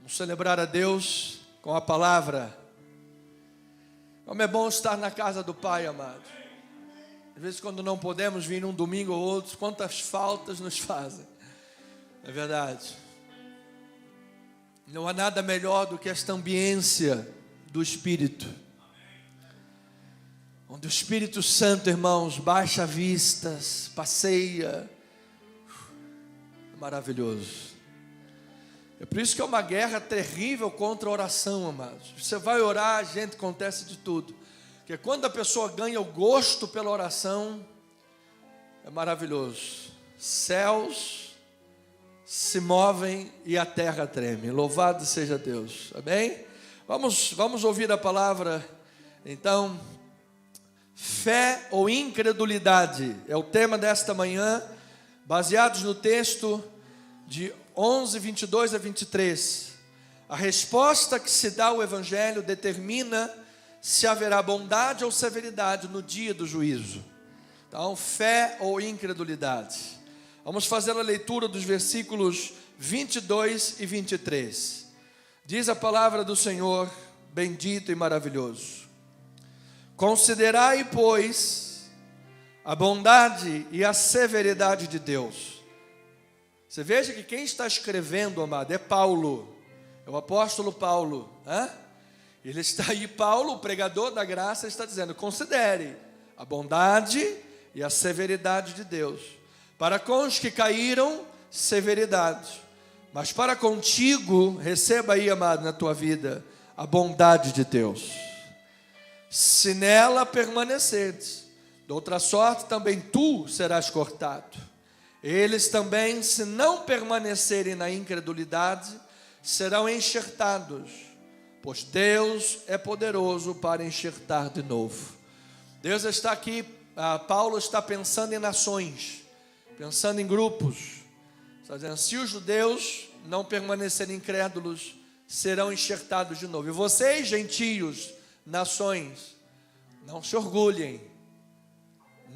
Vamos celebrar a Deus com a palavra. Como é bom estar na casa do Pai, amado. Às vezes quando não podemos vir um domingo ou outro, quantas faltas nos fazem. É verdade. Não há nada melhor do que esta ambiência do Espírito. Onde o Espírito Santo, irmãos, baixa vistas, passeia. É maravilhoso. É por isso que é uma guerra terrível contra a oração, amados. Você vai orar, gente, acontece de tudo. Porque quando a pessoa ganha o gosto pela oração, é maravilhoso. Céus se movem e a terra treme. Louvado seja Deus. Amém? Vamos ouvir a palavra. Então, fé ou incredulidade é o tema desta manhã, baseados no texto de 11, 22 a 23. A resposta que se dá ao Evangelho determina se haverá bondade ou severidade no dia do juízo. Então, fé ou incredulidade. Vamos fazer a leitura dos versículos 22 e 23. Diz a palavra do Senhor, bendito e maravilhoso. Considerai, pois, a bondade e a severidade de Deus. Você veja que quem está escrevendo, amado, é Paulo, é o apóstolo Paulo. Ele está aí, Paulo, o pregador da graça, está dizendo: considere a bondade e a severidade de Deus. Para com os que caíram, severidade. Mas para contigo, receba aí, amado, na tua vida, a bondade de Deus. Se nela permaneceres, de outra sorte também tu serás cortado. Eles também, se não permanecerem na incredulidade, serão enxertados, pois Deus é poderoso para enxertar de novo. Deus está aqui, Paulo está pensando em nações, pensando em grupos. Está dizendo, se os judeus não permanecerem incrédulos, serão enxertados de novo. E vocês, gentios, nações, não se orgulhem.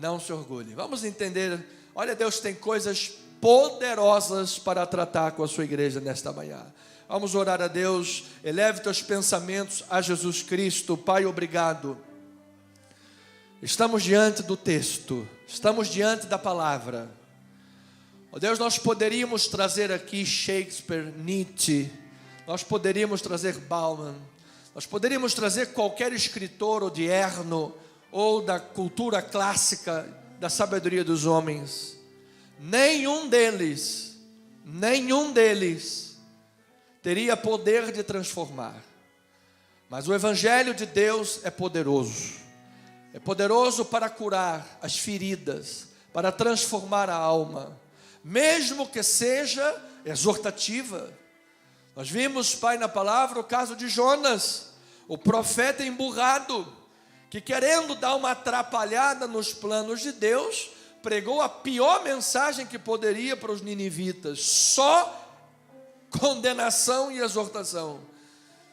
Não se orgulhem. Vamos entender. Olha, Deus tem coisas poderosas para tratar com a sua igreja nesta manhã. Vamos orar a Deus. Eleve teus pensamentos a Jesus Cristo. Pai, obrigado. Estamos diante do texto. Estamos diante da palavra. Ó Deus, nós poderíamos trazer aqui Shakespeare, Nietzsche. Nós poderíamos trazer Bauman. Nós poderíamos trazer qualquer escritor ou de Erno ou da cultura clássica, da sabedoria dos homens. Nenhum deles teria poder de transformar. Mas o Evangelho de Deus é poderoso. É poderoso para curar as feridas, para transformar a alma, mesmo que seja exortativa. Nós vimos, Pai, na palavra, o caso de Jonas, o profeta emburrado, que querendo dar uma atrapalhada nos planos de Deus, pregou a pior mensagem que poderia para os ninivitas, só condenação e exortação.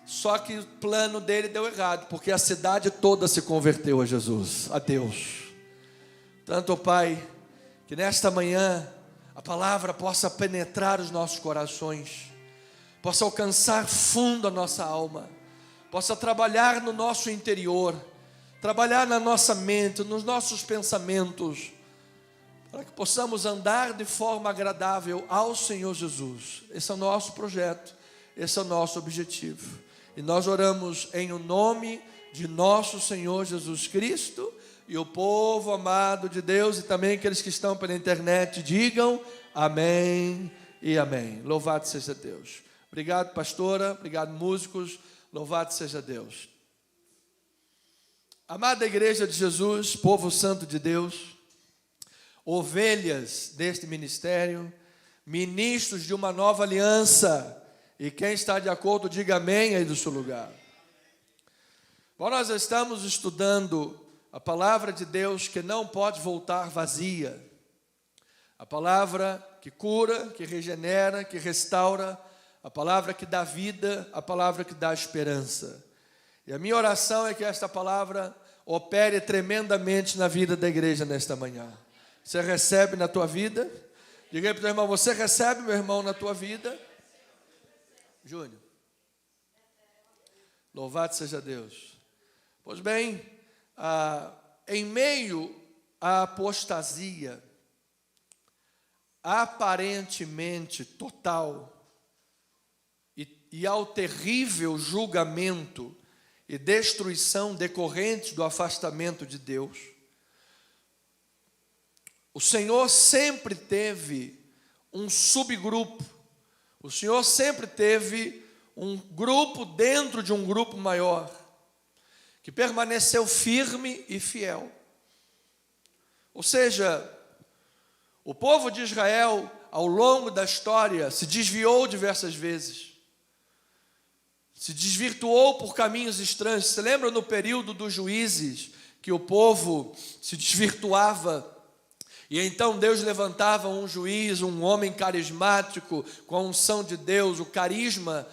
Só que o plano dele deu errado, porque a cidade toda se converteu a Jesus, a Deus. Tanto, Pai, que nesta manhã a palavra possa penetrar os nossos corações, possa alcançar fundo a nossa alma, possa trabalhar no nosso interior, trabalhar na nossa mente, nos nossos pensamentos, para que possamos andar de forma agradável ao Senhor Jesus. Esse é o nosso projeto, esse é o nosso objetivo. E nós oramos em o nome de nosso Senhor Jesus Cristo. E o povo amado de Deus e também aqueles que estão pela internet digam amém e amém. Louvado seja Deus. Obrigado, pastora, obrigado, músicos, louvado seja Deus. Amada igreja de Jesus, povo santo de Deus, ovelhas deste ministério, ministros de uma nova aliança, e quem está de acordo, diga amém aí do seu lugar. Bom, nós estamos estudando a palavra de Deus que não pode voltar vazia, a palavra que cura, que regenera, que restaura, a palavra que dá vida, a palavra que dá esperança. E a minha oração é que esta palavra opere tremendamente na vida da igreja nesta manhã. Você recebe na tua vida? Diga aí para o teu irmão, você recebe, meu irmão, na tua vida? Júnior, Louvado seja Deus. Pois bem, em meio à apostasia aparentemente total e ao terrível julgamento e destruição decorrentes do afastamento de Deus, o Senhor sempre teve um subgrupo, o Senhor sempre teve um grupo dentro de um grupo maior, que permaneceu firme e fiel. Ou seja, o povo de Israel, ao longo da história, se desviou diversas vezes, se desvirtuou por caminhos estranhos. Você lembra no período dos juízes, que o povo se desvirtuava, e então Deus levantava um juiz, um homem carismático, com a unção de Deus. O carisma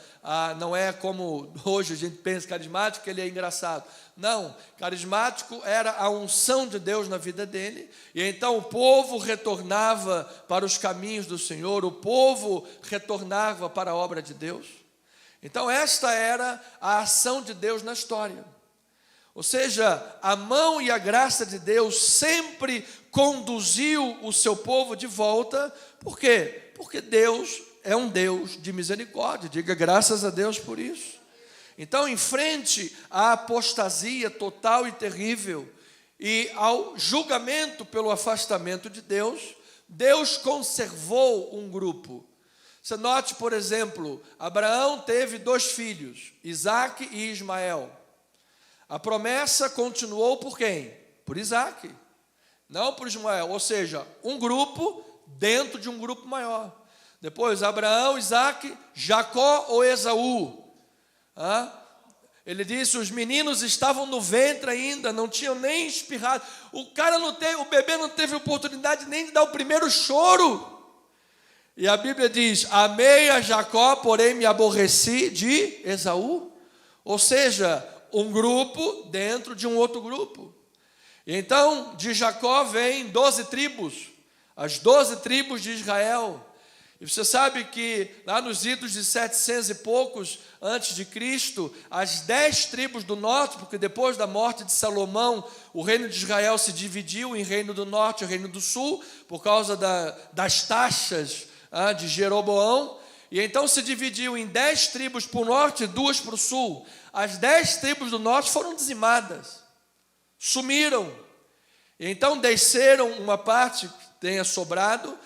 não é como hoje a gente pensa carismático, que ele é engraçado. Não, carismático era a unção de Deus na vida dele, e então o povo retornava para os caminhos do Senhor, o povo retornava para a obra de Deus. Então esta era a ação de Deus na história. Ou seja, a mão e a graça de Deus sempre conduziu o seu povo de volta. Por quê? Porque Deus é um Deus de misericórdia. Diga graças a Deus por isso. Então, em frente à apostasia total e terrível e ao julgamento pelo afastamento de Deus, Deus conservou um grupo. Você note, por exemplo, Abraão teve 2 filhos, Isaque e Ismael. A promessa continuou por quem? Por Isaque, não por Ismael. Ou seja, um grupo dentro de um grupo maior. Depois, Abraão, Isaque, Jacó ou Esaú. Ele disse, os meninos estavam no ventre ainda, não tinham nem espirrado. O bebê não teve oportunidade nem de dar o primeiro choro. E a Bíblia diz, amei a Jacó, porém me aborreci de Esaú. Ou seja, um grupo dentro de um outro grupo. E então, de Jacó vem 12 tribos, as 12 tribos de Israel. E você sabe que lá nos idos de 700 e poucos antes de Cristo, as 10 tribos do norte, porque depois da morte de Salomão, o reino de Israel se dividiu em reino do norte e reino do sul, por causa das taxas de Jeroboão. E então se dividiu em 10 tribos para o norte e 2 para o sul. As 10 tribos do norte foram dizimadas, sumiram. E então desceram uma parte que tenha sobrado,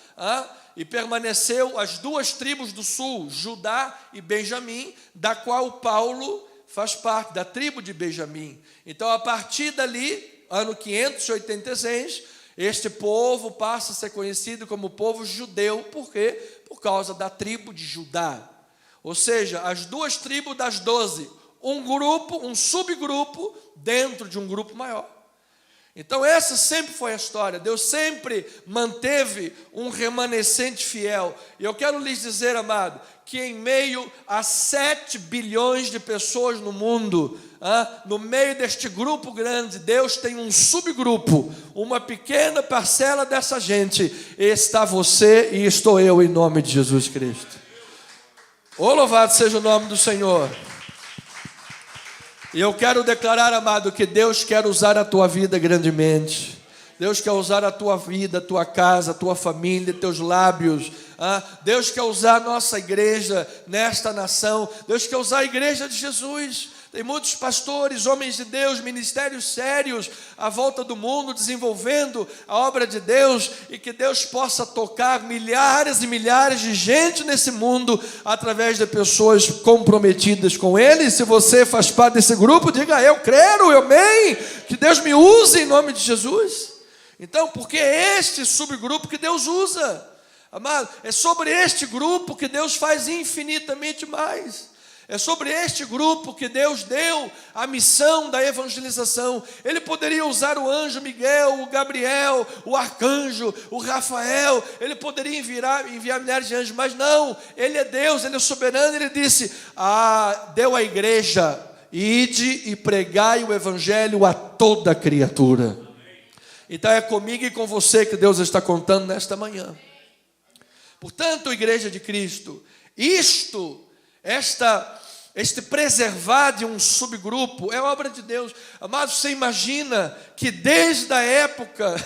e permaneceu as 2 tribos do sul, Judá e Benjamim, da qual Paulo faz parte, da tribo de Benjamim. Então, a partir dali, ano 586, este povo passa a ser conhecido como povo judeu. Por quê? Por causa da tribo de Judá. Ou seja, as 2 tribos das 12, um grupo, um subgrupo, dentro de um grupo maior. Então essa sempre foi a história. Deus sempre manteve um remanescente fiel. E eu quero lhes dizer, amado, que em meio a 7 bilhões de pessoas no mundo, no meio deste grupo grande, Deus tem um subgrupo, uma pequena parcela dessa gente. Está você e estou eu, em nome de Jesus Cristo. Oh, louvado seja o nome do Senhor. E eu quero declarar, amado, que Deus quer usar a tua vida grandemente. Deus quer usar a tua vida, a tua casa, a tua família, teus lábios. Deus quer usar a nossa igreja nesta nação. Deus quer usar a igreja de Jesus. Tem muitos pastores, homens de Deus, ministérios sérios à volta do mundo, desenvolvendo a obra de Deus, e que Deus possa tocar milhares e milhares de gente nesse mundo, através de pessoas comprometidas com Ele. Se você faz parte desse grupo, diga, eu creio, eu amém, que Deus me use em nome de Jesus. Então, porque é este subgrupo que Deus usa, amado, é sobre este grupo que Deus faz infinitamente mais. É sobre este grupo que Deus deu a missão da evangelização. Ele poderia usar o anjo Miguel, o Gabriel, o arcanjo, o Rafael. Ele poderia enviar milhares de anjos, mas não. Ele é Deus, Ele é soberano. Ele disse, deu à igreja, ide e pregai o evangelho a toda criatura. Então é comigo e com você que Deus está contando nesta manhã. Portanto, igreja de Cristo, este preservar de um subgrupo, é obra de Deus. Amado, você imagina que desde a época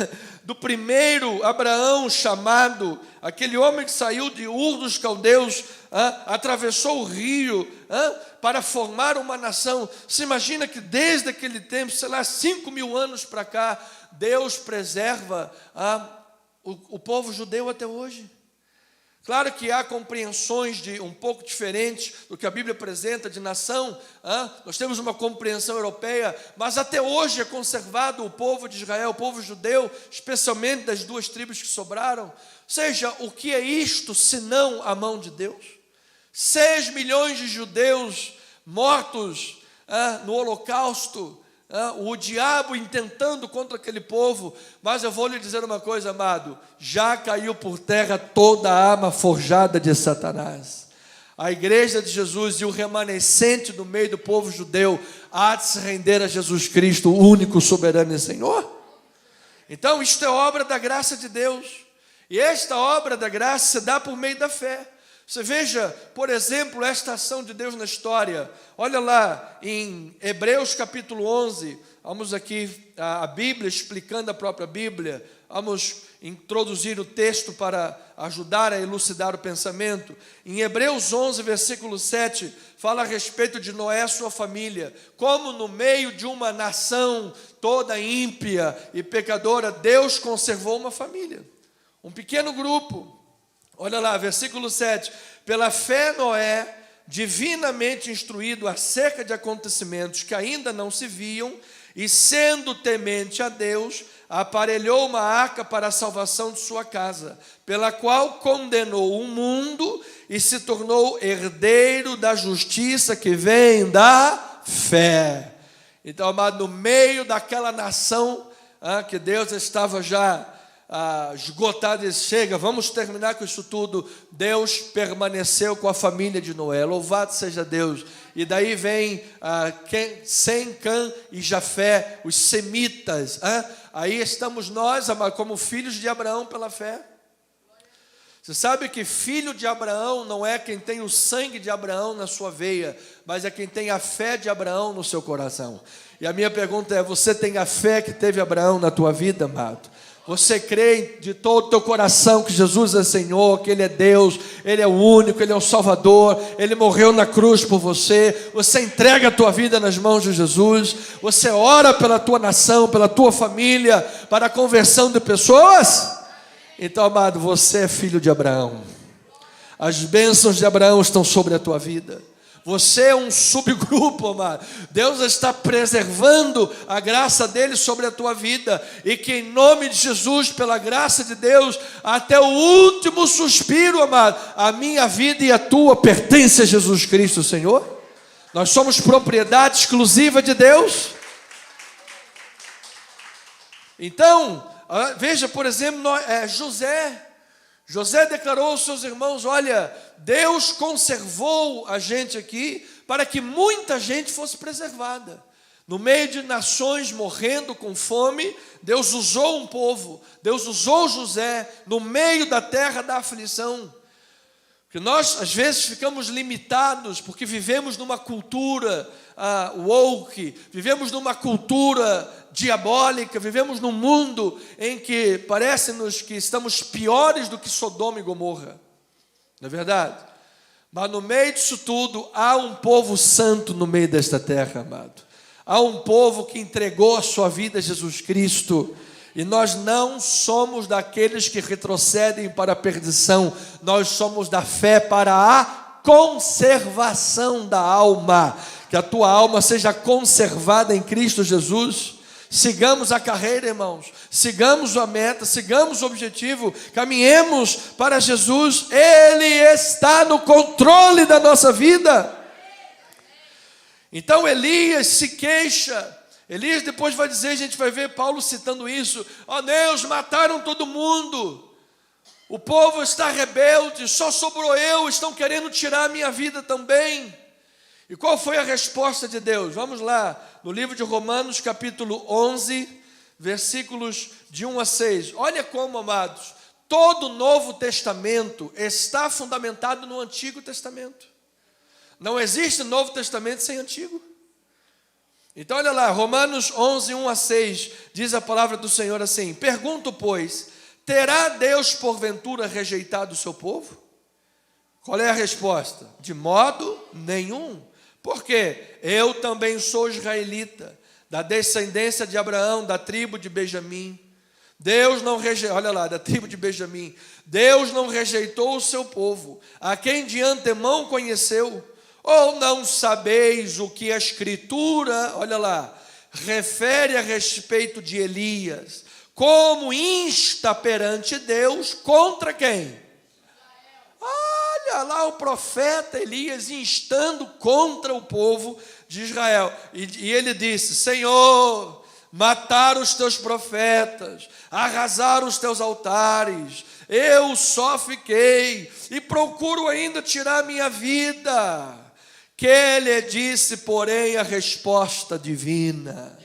do primeiro Abraão chamado, aquele homem que saiu de Ur dos Caldeus, atravessou o rio para formar uma nação. Você imagina que desde aquele tempo, sei lá, 5.000 anos para cá, Deus preserva o povo judeu até hoje. Claro que há compreensões um pouco diferentes do que a Bíblia apresenta de nação. Nós temos uma compreensão europeia, mas até hoje é conservado o povo de Israel, o povo judeu, especialmente das 2 tribos que sobraram. Ou seja, o que é isto senão a mão de Deus? 6 milhões de judeus mortos no Holocausto, o diabo intentando contra aquele povo. Mas eu vou lhe dizer uma coisa, amado, já caiu por terra toda a arma forjada de Satanás. A igreja de Jesus e o remanescente do meio do povo judeu há de se render a Jesus Cristo, o único soberano e Senhor. Então isto é obra da graça de Deus, e esta obra da graça se dá por meio da fé. Você veja, por exemplo, esta ação de Deus na história. Olha lá em Hebreus capítulo 11, vamos aqui a Bíblia, explicando a própria Bíblia. Vamos introduzir o texto para ajudar a elucidar o pensamento. Em Hebreus 11, versículo 7, fala a respeito de Noé e sua família. Como no meio de uma nação toda ímpia e pecadora, Deus conservou uma família, um pequeno grupo. Olha lá, versículo 7. Pela fé Noé, divinamente instruído acerca de acontecimentos que ainda não se viam, e sendo temente a Deus, aparelhou uma arca para a salvação de sua casa, pela qual condenou o mundo e se tornou herdeiro da justiça que vem da fé. Então, amado, no meio daquela nação que Deus estava já esgotado, e chega, vamos terminar com isso tudo. Deus permaneceu com a família de Noé, louvado seja Deus. E daí vem Sem, Cã e Jafé, os semitas. Aí estamos nós, como filhos de Abraão pela fé. Você sabe que filho de Abraão não é quem tem o sangue de Abraão na sua veia, mas é quem tem a fé de Abraão no seu coração. E a minha pergunta é: você tem a fé que teve Abraão na tua vida, amado? Você crê de todo o teu coração que Jesus é Senhor, que Ele é Deus, Ele é o único, Ele é o Salvador, Ele morreu na cruz por você. Você entrega a tua vida nas mãos de Jesus. Você ora pela tua nação, pela tua família, para a conversão de pessoas. Então, amado, você é filho de Abraão. As bênçãos de Abraão estão sobre a tua vida. Você é um subgrupo, amado. Deus está preservando a graça dele sobre a tua vida. E que em nome de Jesus, pela graça de Deus, até o último suspiro, amado, a minha vida e a tua pertence a Jesus Cristo, Senhor. Nós somos propriedade exclusiva de Deus. Então, veja, por exemplo, José declarou aos seus irmãos: olha, Deus conservou a gente aqui para que muita gente fosse preservada. No meio de nações morrendo com fome, Deus usou um povo, Deus usou José no meio da terra da aflição. Porque nós, às vezes, ficamos limitados, porque vivemos numa cultura woke, vivemos numa cultura diabólica, vivemos num mundo em que parece-nos que estamos piores do que Sodoma e Gomorra. Não é verdade? Mas no meio disso tudo, há um povo santo no meio desta terra, amado. Há um povo que entregou a sua vida a Jesus Cristo. E nós não somos daqueles que retrocedem para a perdição. Nós somos da fé para a conservação da alma. Que a tua alma seja conservada em Cristo Jesus. Sigamos a carreira, irmãos. Sigamos a meta, sigamos o objetivo. Caminhemos para Jesus. Ele está no controle da nossa vida. Então Elias se queixa. Elias depois vai dizer, a gente vai ver Paulo citando isso: ó Deus, mataram todo mundo, o povo está rebelde, só sobrou eu, estão querendo tirar a minha vida também. E qual foi a resposta de Deus? Vamos lá, no livro de Romanos capítulo 11, versículos de 1 a 6. Olha como, amados, todo o Novo Testamento está fundamentado no Antigo Testamento. Não existe Novo Testamento sem Antigo. Então olha lá, Romanos 11, 1 a 6, diz a palavra do Senhor assim: pergunto, pois, terá Deus porventura rejeitado o seu povo? Qual é a resposta? De modo nenhum. Por quê? Eu também sou israelita, da descendência de Abraão, da tribo de Benjamim. Deus não rejeitou, olha lá, da tribo de Benjamim. Deus não rejeitou o seu povo, a quem de antemão conheceu. Ou não sabeis o que a Escritura, olha lá, refere a respeito de Elias, como insta perante Deus contra quem? Olha lá o profeta Elias instando contra o povo de Israel. E ele disse: Senhor, mataram os teus profetas, arrasaram os teus altares, eu só fiquei e procuro ainda tirar minha vida. Que ele disse, porém, a resposta divina: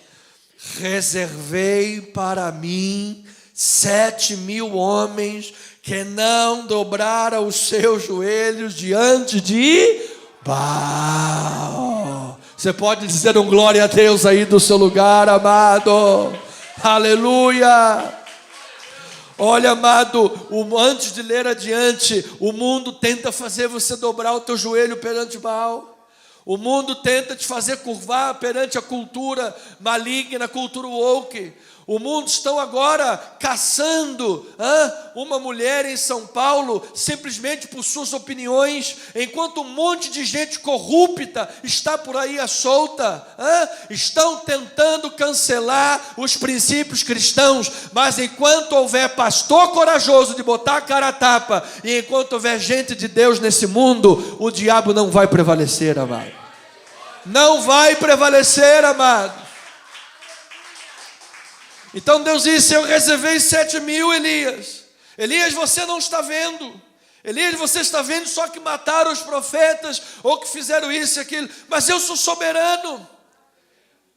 reservei para mim 7.000 homens que não dobraram os seus joelhos diante de Baal. Você pode dizer um glória a Deus aí do seu lugar, amado? Aleluia! Olha, amado, antes de ler adiante, o mundo tenta fazer você dobrar o teu joelho perante Baal. O mundo tenta te fazer curvar perante a cultura maligna, a cultura woke. O mundo estão agora caçando uma mulher em São Paulo, simplesmente por suas opiniões, enquanto um monte de gente corrupta está por aí à solta. Estão tentando cancelar os princípios cristãos, mas enquanto houver pastor corajoso de botar a cara a tapa, e enquanto houver gente de Deus nesse mundo, o diabo não vai prevalecer, amado. Não vai prevalecer, amado. Então Deus disse: eu reservei 7.000, Elias. Elias, você não está vendo. Elias, você está vendo só que mataram os profetas, ou que fizeram isso e aquilo. Mas eu sou soberano.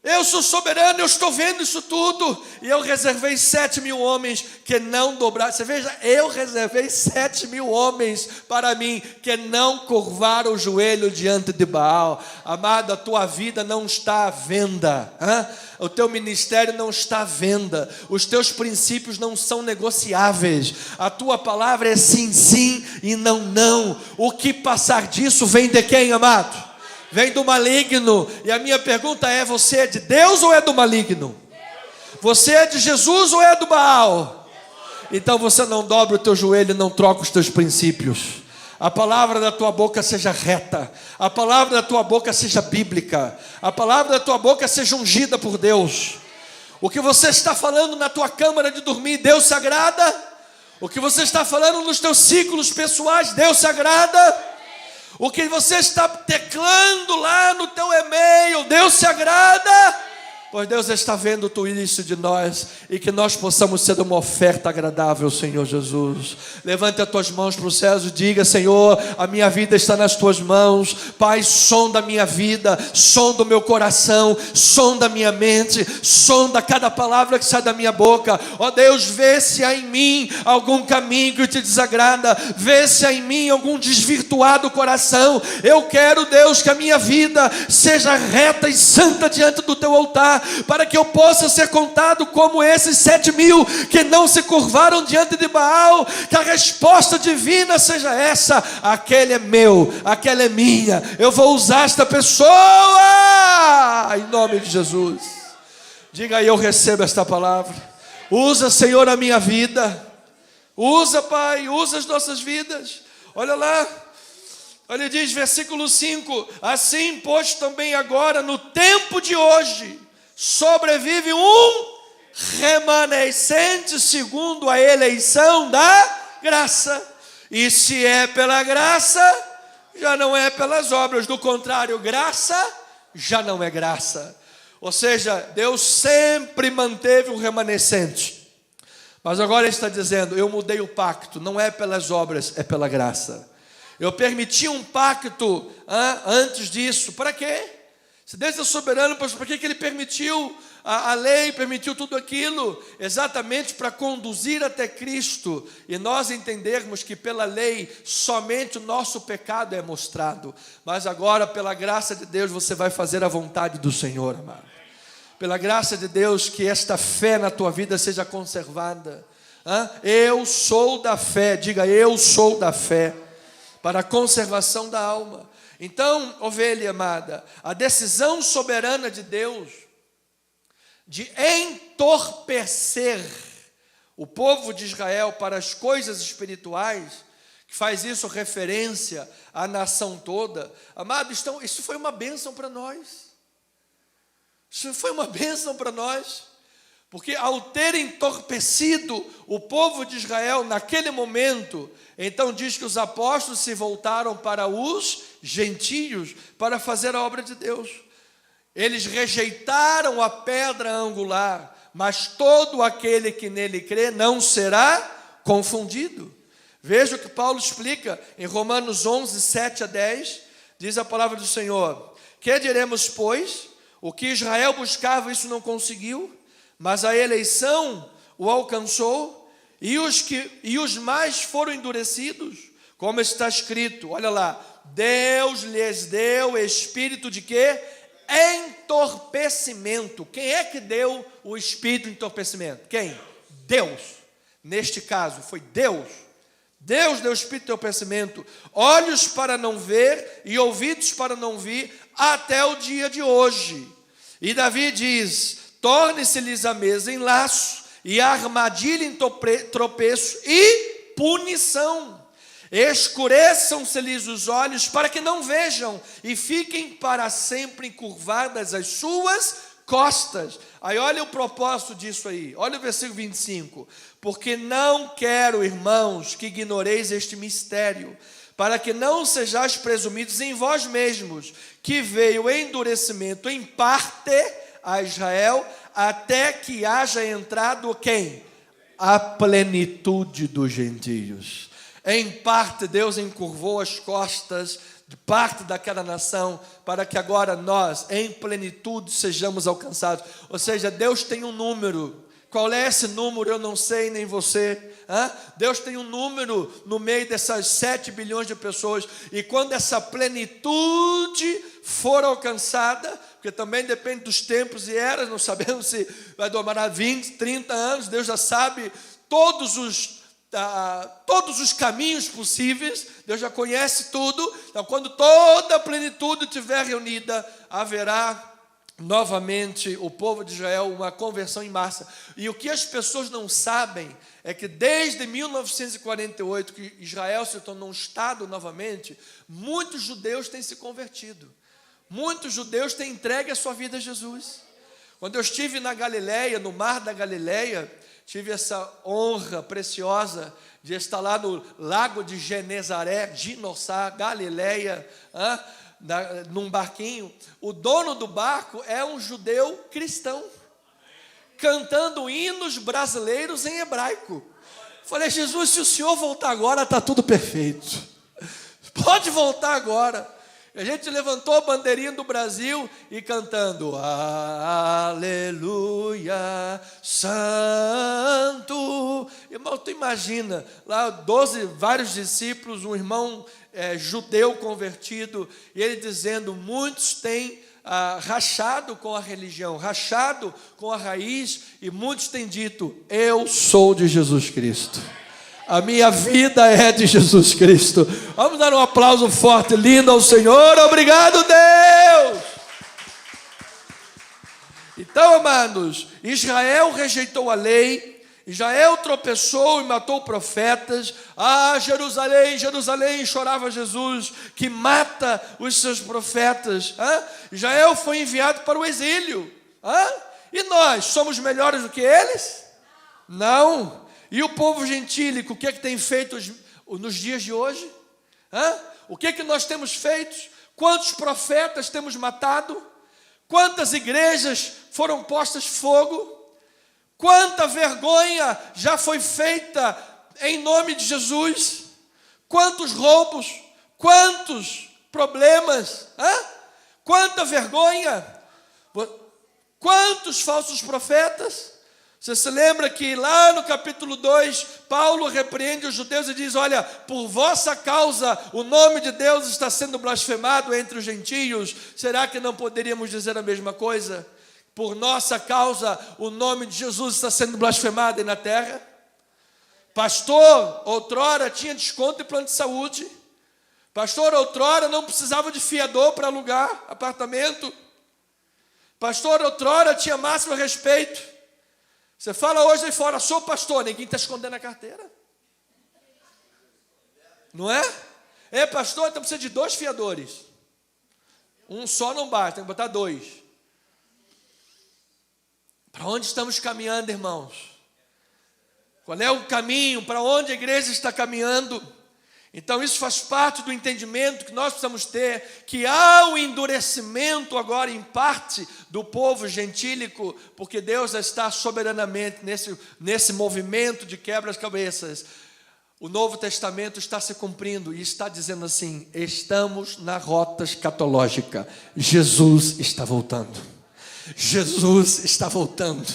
Eu sou soberano, eu estou vendo isso tudo. E eu reservei 7.000 homens que não dobraram. Você veja, eu reservei 7.000 homens para mim, que não curvaram o joelho diante de Baal. Amado, a tua vida não está à venda. O teu ministério não está à venda. Os teus princípios não são negociáveis. A tua palavra é sim, sim e não, não. O que passar disso vem de quem, amado? Vem do maligno. E a minha pergunta é: você é de Deus ou é do maligno? Você é de Jesus ou é do Baal? Então você não dobra o teu joelho e não troca os teus princípios. A palavra da tua boca seja reta. A palavra da tua boca seja bíblica. A palavra da tua boca seja ungida por Deus. O que você está falando na tua câmara de dormir, Deus se agrada? O que você está falando nos teus ciclos pessoais, Deus se agrada? O que você está teclando lá no teu e-mail, Deus se agrada? Pois Deus está vendo tudo isso de nós, e que nós possamos ser uma oferta agradável, Senhor Jesus. Levante as tuas mãos para os céus e diga: Senhor, a minha vida está nas tuas mãos. Pai, sonda a minha vida, sonda o meu coração, sonda a minha mente, sonda cada palavra que sai da minha boca. Ó Deus, vê se há em mim algum caminho que te desagrada, vê se há em mim algum desvirtuado coração. Eu quero, Deus, que a minha vida seja reta e santa diante do teu altar, para que eu possa ser contado como esses 7.000 que não se curvaram diante de Baal. Que a resposta divina seja essa: aquele é meu, aquela é minha, eu vou usar esta pessoa, em nome de Jesus. Diga aí: eu recebo esta palavra. Usa, Senhor, a minha vida. Usa, Pai, usa as nossas vidas. Olha lá, olha, diz versículo 5: assim, pois, também agora, no tempo de hoje, sobrevive um remanescente segundo a eleição da graça. E se é pela graça, já não é pelas obras. Do contrário, graça já não é graça. Ou seja, Deus sempre manteve um remanescente. Mas agora Ele está dizendo: eu mudei o pacto, não é pelas obras, é pela graça. Eu permiti um pacto antes disso. Para quê? Se Deus é soberano, para que Ele permitiu a lei, permitiu tudo aquilo, exatamente para conduzir até Cristo, e nós entendermos que pela lei, somente o nosso pecado é mostrado, mas agora, pela graça de Deus, você vai fazer a vontade do Senhor, amado. Pela graça de Deus, que esta fé na tua vida seja conservada. Eu sou da fé, diga, eu sou da fé, para a conservação da alma. Então, ovelha amada, a decisão soberana de Deus de entorpecer o povo de Israel para as coisas espirituais, que faz isso referência à nação toda, amado, isso foi uma bênção para nós. Isso foi uma bênção para nós, porque ao ter entorpecido o povo de Israel naquele momento, então diz que os apóstolos se voltaram para os gentios para fazer a obra de Deus. Eles rejeitaram a pedra angular, mas todo aquele que nele crê não será confundido. Veja o que Paulo explica em Romanos 11, 7 a 10, diz a palavra do Senhor: que diremos, pois? O que Israel buscava, isso não conseguiu, mas a eleição o alcançou, e os mais foram endurecidos, como está escrito, olha lá, Deus lhes deu espírito de quê? Entorpecimento. Quem é que deu o espírito de entorpecimento? Quem? Deus. Neste caso, foi Deus. Deus deu o espírito de entorpecimento, olhos para não ver e ouvidos para não ouvir, até o dia de hoje. E Davi diz: torne-se-lhes a mesa em laço, e a armadilha em tropeço e punição. Escureçam-se-lhes os olhos para que não vejam, e fiquem para sempre encurvadas as suas costas. Aí olha o propósito disso aí, olha o versículo 25. Porque não quero, irmãos, que ignoreis este mistério, para que não sejais presumidos em vós mesmos, que veio endurecimento em parte a Israel, até que haja entrado quem? A plenitude dos gentios. Em parte Deus encurvou as costas de parte daquela nação, para que agora nós, em plenitude, sejamos alcançados. Ou seja, Deus tem um número. Qual é esse número? Eu não sei, nem você. Deus tem um número no meio dessas 7 bilhões de pessoas, e quando essa plenitude for alcançada, porque também depende dos tempos e eras, não sabemos se vai demorar 20, 30 anos, Deus já sabe todos os caminhos possíveis, Deus já conhece tudo. Então, quando toda a plenitude estiver reunida, haverá novamente o povo de Israel, uma conversão em massa. E o que as pessoas não sabem é que desde 1948, que Israel se tornou um Estado novamente, muitos judeus têm se convertido. Muitos judeus têm entregue a sua vida a Jesus. Quando eu estive na Galileia, no mar da Galileia, tive essa honra preciosa de estar lá no lago de Genezaré, Ginossá, Galileia, num barquinho. O dono do barco é um judeu cristão, cantando hinos brasileiros em hebraico. Falei: Jesus, se o senhor voltar agora, está tudo perfeito. Pode voltar agora. A gente levantou a bandeirinha do Brasil e cantando aleluia, santo. Irmão, tu imagina, lá 12, vários discípulos, um irmão judeu convertido, e ele dizendo: muitos têm rachado com a religião, rachado com a raiz, e muitos têm dito: eu sou de Jesus Cristo. A minha vida é de Jesus Cristo. Vamos dar um aplauso forte, lindo ao Senhor. Obrigado, Deus. Então, amados, Israel rejeitou a lei, Israel tropeçou e matou profetas. Jerusalém, Jerusalém, chorava Jesus, que mata os seus profetas. Israel foi enviado para o exílio. E nós, somos melhores do que eles? Não. E o povo gentílico, o que é que tem feito nos dias de hoje? O que é que nós temos feito? Quantos profetas temos matado? Quantas igrejas foram postas fogo? Quanta vergonha já foi feita em nome de Jesus? Quantos roubos? Quantos problemas? Quanta vergonha? Quantos falsos profetas? Você se lembra que lá no capítulo 2, Paulo repreende os judeus e diz: olha, por vossa causa o nome de Deus está sendo blasfemado entre os gentios. Será que não poderíamos dizer a mesma coisa? Por nossa causa o nome de Jesus está sendo blasfemado aí na terra. Pastor, outrora tinha desconto em plano de saúde. Pastor, outrora não precisava de fiador para alugar apartamento. Pastor, outrora tinha máximo respeito. Você fala hoje aí fora, sou pastor, ninguém está escondendo a carteira. Não é? É pastor, então precisa de 2 fiadores. Um só não basta, tem que botar 2. Para onde estamos caminhando, irmãos? Qual é o caminho? Para onde a igreja está caminhando? Então isso faz parte do entendimento que nós precisamos ter, que há um endurecimento agora em parte do povo gentílico, porque Deus está soberanamente nesse movimento de quebra-cabeças. O Novo Testamento está se cumprindo e está dizendo assim: estamos na rota escatológica, Jesus está voltando, Jesus está voltando.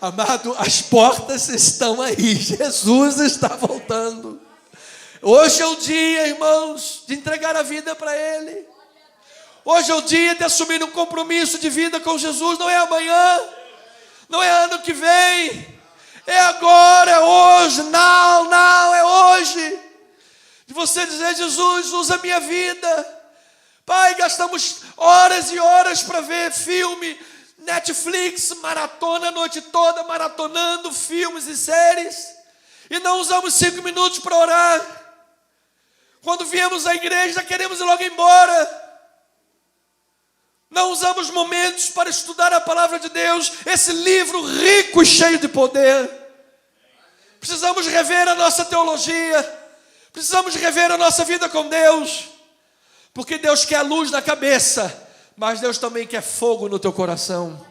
Amado, as portas estão aí, Jesus está voltando. Hoje é o dia, irmãos, de entregar a vida para Ele. Hoje é o dia de assumir um compromisso de vida com Jesus. Não é amanhã, não é ano que vem, é agora, é hoje. Não, é hoje. De você dizer: Jesus, usa a minha vida. Pai, gastamos horas e horas para ver filme, Netflix, maratona a noite toda, maratonando filmes e séries, e não usamos 5 minutos para orar. Quando viemos à igreja, queremos ir logo embora. Não usamos momentos para estudar a palavra de Deus, esse livro rico e cheio de poder. Precisamos rever a nossa teologia, precisamos rever a nossa vida com Deus, porque Deus quer luz na cabeça, mas Deus também quer fogo no teu coração.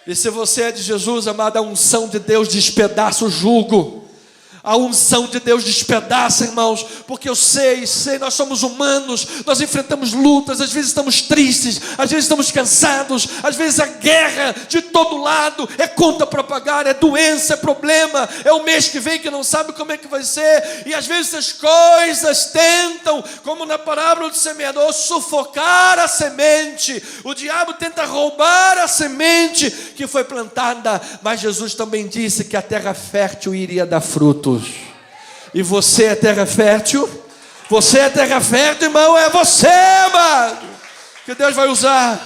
E se você é de Jesus, amado, a unção de Deus despedaça o jugo. A unção de Deus despedaça, irmãos, porque eu sei, nós somos humanos, nós enfrentamos lutas, às vezes estamos tristes, às vezes estamos cansados, às vezes a guerra de todo lado, é conta para pagar, é doença, é problema, é o mês que vem que não sabe como é que vai ser, e às vezes as coisas tentam, como na parábola do semeador, sufocar a semente. O diabo tenta roubar a semente que foi plantada, mas Jesus também disse que a terra fértil iria dar fruto. E você é terra fértil? Você é terra fértil, irmão? É você, amado, que Deus vai usar.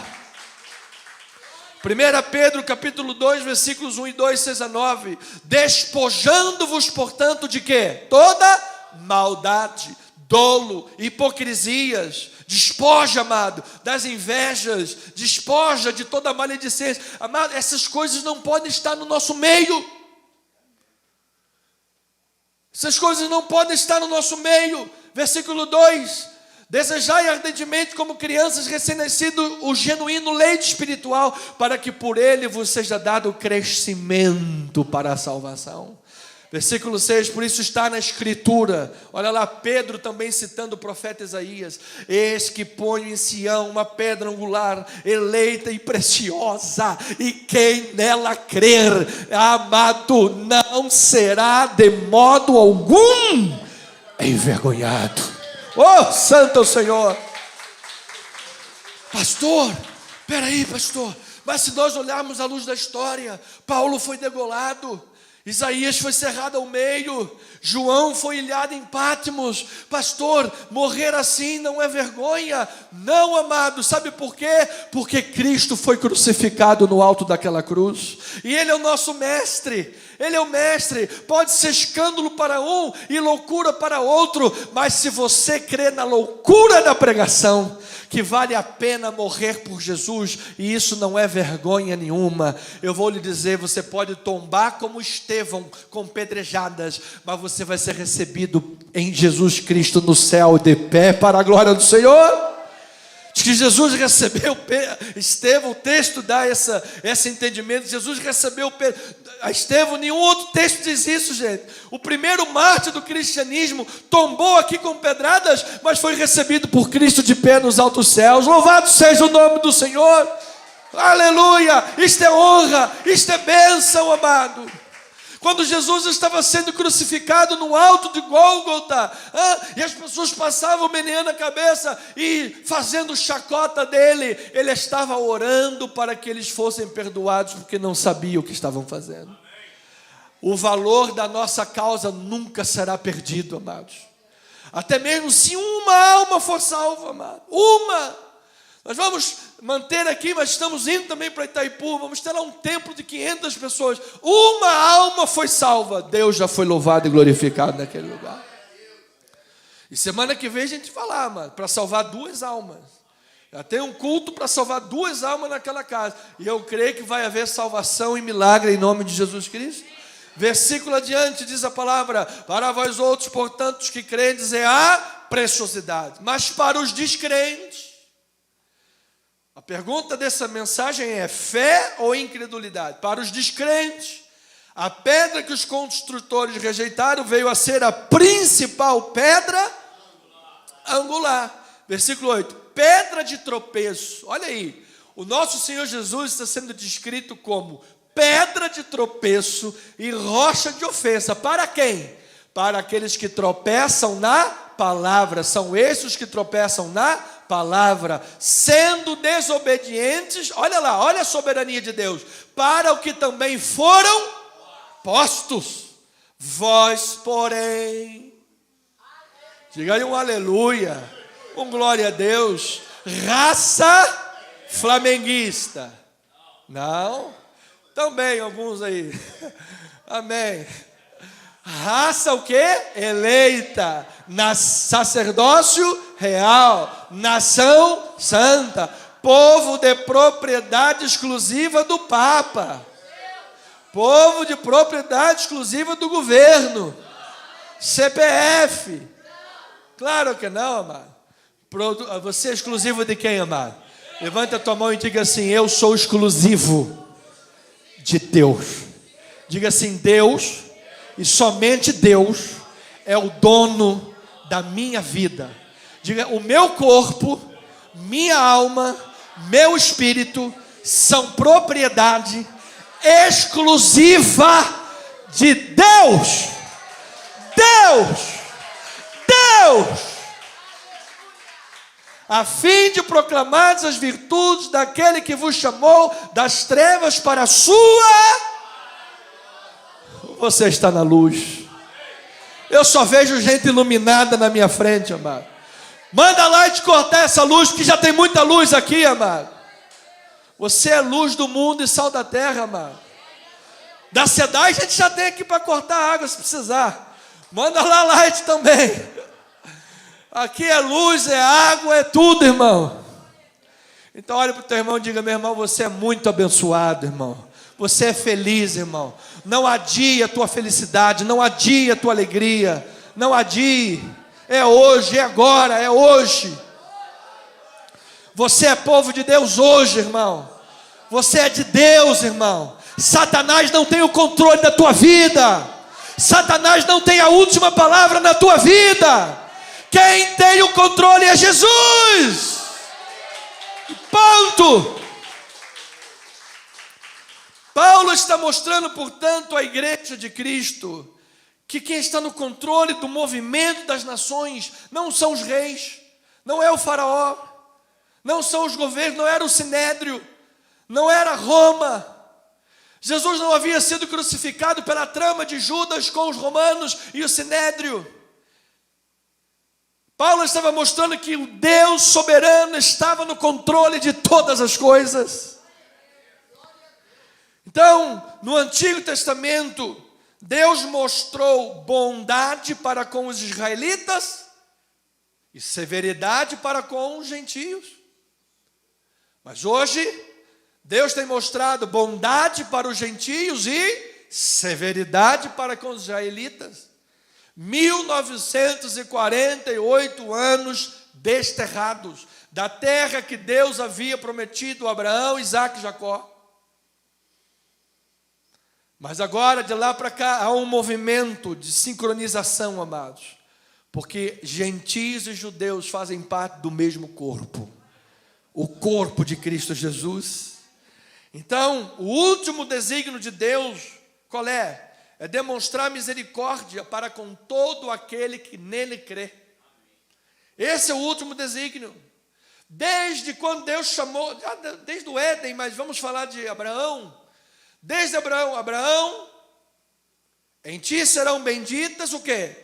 1 Pedro capítulo 2, versículos 1 e 2, 6 a 9. Despojando-vos, portanto, de quê? Toda maldade, dolo, hipocrisias. Despoja, amado, das invejas. Despoja de toda maledicência. Amado, essas coisas não podem estar no nosso meio. Essas coisas não podem estar no nosso meio. Versículo 2: desejai ardentemente como crianças recém-nascidos o genuíno leite espiritual, para que por ele vos seja dado o crescimento para a salvação. Versículo 6, por isso está na escritura, olha lá, Pedro também citando o profeta Isaías: eis que ponho em Sião uma pedra angular, eleita e preciosa, e quem nela crer, amado, não será de modo algum envergonhado. Oh, santo é o Senhor. Pastor, peraí, pastor, mas se nós olharmos à luz da história, Paulo foi degolado, Isaías foi cerrado ao meio, João foi ilhado em Patmos. Pastor, morrer assim não é vergonha? Não, amado, sabe por quê? Porque Cristo foi crucificado no alto daquela cruz, e Ele é o nosso mestre. Ele é o mestre. Pode ser escândalo para um e loucura para outro, mas se você crê na loucura da pregação, que vale a pena morrer por Jesus, e isso não é vergonha nenhuma, eu vou lhe dizer, você pode tombar como Estevão com pedrejadas, mas você vai ser recebido em Jesus Cristo no céu de pé para a glória do Senhor. Diz que Jesus recebeu Estevão, o texto dá esse entendimento. Jesus recebeu a Estevão, nenhum outro texto diz isso, gente. O primeiro mártir do cristianismo tombou aqui com pedradas, mas foi recebido por Cristo de pé nos altos céus. Louvado seja o nome do Senhor. Aleluia! Isto é honra, isto é bênção, amado. Quando Jesus estava sendo crucificado no alto de Gólgota, e as pessoas passavam meneando a cabeça e fazendo chacota dele, ele estava orando para que eles fossem perdoados, porque não sabiam o que estavam fazendo. O valor da nossa causa nunca será perdido, amados. Até mesmo se uma alma for salva, amado. Uma! Nós vamos manter aqui, mas estamos indo também para Itaipu, vamos ter lá um templo de 500 pessoas. Uma alma foi salva, Deus já foi louvado e glorificado naquele lugar. E semana que vem a gente vai lá, mano, para salvar 2 almas. Já tem um culto para salvar 2 almas naquela casa. E eu creio que vai haver salvação e milagre em nome de Jesus Cristo. Versículo adiante diz a palavra: para vós outros, portanto, os que credes, é a preciosidade. Mas para os descrentes, a pergunta dessa mensagem é: fé ou incredulidade? Para os descrentes, a pedra que os construtores rejeitaram veio a ser a principal pedra angular. Versículo 8: pedra de tropeço. Olha aí, o nosso Senhor Jesus está sendo descrito como pedra de tropeço e rocha de ofensa. Para quem? Para aqueles que tropeçam na palavra. São esses os que tropeçam na palavra, sendo desobedientes. Olha lá, olha a soberania de Deus. Para o que também foram postos. Vós, porém, diga aí um aleluia, um glória a Deus, raça flamenguista. Não? Também alguns aí. Amém. Raça o quê? Eleita, sacerdócio real, nação santa, povo de propriedade exclusiva do Papa, povo de propriedade exclusiva do governo, CPF. Claro que não, amado. Você é exclusivo de quem, amado? Levanta a tua mão e diga assim: eu sou exclusivo de Deus. Diga assim: Deus, e somente Deus, é o dono da minha vida. Diga: o meu corpo, minha alma, meu espírito são propriedade exclusiva de Deus. Deus, Deus, a fim de proclamar as virtudes daquele que vos chamou das trevas para a sua. Você está na luz. Eu só vejo gente iluminada na minha frente, amado. Manda lá e te cortar essa luz, que já tem muita luz aqui, amado. Você é luz do mundo e sal da terra, amado. Da SEDAI a gente já tem aqui para cortar a água se precisar. Manda lá light também. Aqui é luz, é água, é tudo, irmão. Então olha para o teu irmão e diga: meu irmão, você é muito abençoado, irmão. Você é feliz, irmão. Não adie a tua felicidade, não adie a tua alegria. Não adie. É hoje, é agora, é hoje. Você é povo de Deus hoje, irmão. Você é de Deus, irmão. Satanás não tem o controle da tua vida. Satanás não tem a última palavra na tua vida. Quem tem o controle é Jesus. Ponto. Paulo está mostrando, portanto, à igreja de Cristo que quem está no controle do movimento das nações não são os reis, não é o faraó, não são os governos, não era o sinédrio, não era Roma. Jesus não havia sido crucificado pela trama de Judas com os romanos e o sinédrio. Paulo estava mostrando que o Deus soberano estava no controle de todas as coisas. Então, no Antigo Testamento, Deus mostrou bondade para com os israelitas e severidade para com os gentios. Mas hoje, Deus tem mostrado bondade para os gentios e severidade para com os israelitas. 1948 anos desterrados da terra que Deus havia prometido a Abraão, Isaque e Jacó. Mas agora, de lá para cá, há um movimento de sincronização, amados. Porque gentios e judeus fazem parte do mesmo corpo. O corpo de Cristo Jesus. Então, o último desígnio de Deus, qual é? É demonstrar misericórdia para com todo aquele que nele crê. Esse é o último desígnio. Desde quando Deus chamou, desde o Éden, mas vamos falar de Abraão. Desde Abraão, em ti serão benditas o quê?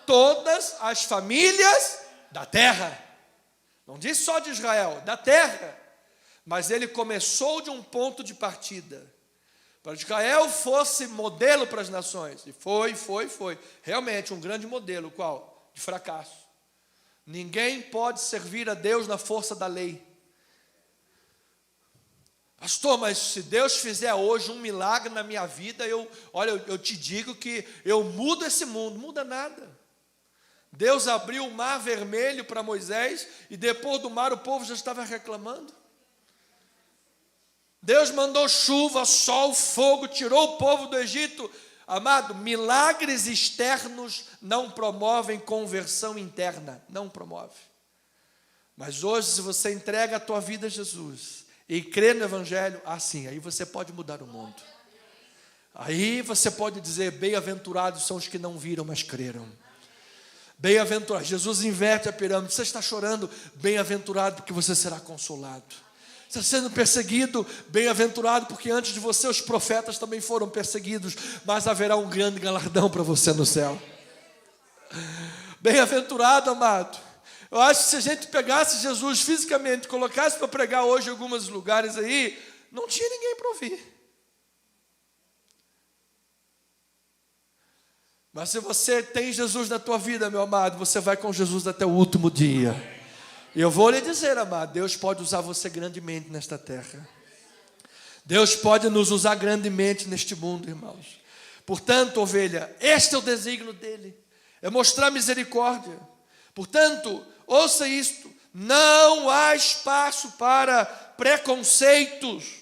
Todas as famílias da terra. Não diz só de Israel, da terra. Mas ele começou de um ponto de partida. Para que Israel fosse modelo para as nações. E foi. Realmente um grande modelo, qual? De fracasso. Ninguém pode servir a Deus na força da lei. Pastor, mas se Deus fizer hoje um milagre na minha vida, eu te digo que eu mudo esse mundo. Não muda nada. Deus abriu o mar vermelho para Moisés e depois do mar o povo já estava reclamando. Deus mandou chuva, sol, fogo, tirou o povo do Egito. Amado, milagres externos não promovem conversão interna, não promove. Mas hoje, se você entrega a tua vida a Jesus e crê no Evangelho, assim, aí você pode mudar o mundo. Aí você pode dizer, bem-aventurados são os que não viram, mas creram. Bem-aventurado, Jesus inverte a pirâmide. Você está chorando, bem-aventurado, porque você será consolado. Está sendo perseguido, bem-aventurado, porque antes de você os profetas também foram perseguidos, mas haverá um grande galardão para você no céu. Bem-aventurado, amado. Eu acho que se a gente pegasse Jesus fisicamente, colocasse para pregar hoje em alguns lugares aí, não tinha ninguém para ouvir. Mas se você tem Jesus na tua vida, meu amado, você vai com Jesus até o último dia. E eu vou lhe dizer, amado, Deus pode usar você grandemente nesta terra. Deus pode nos usar grandemente neste mundo, irmãos. Portanto, ovelha, este é o desígnio dele, é mostrar misericórdia. Portanto, ouça isto, não há espaço para preconceitos.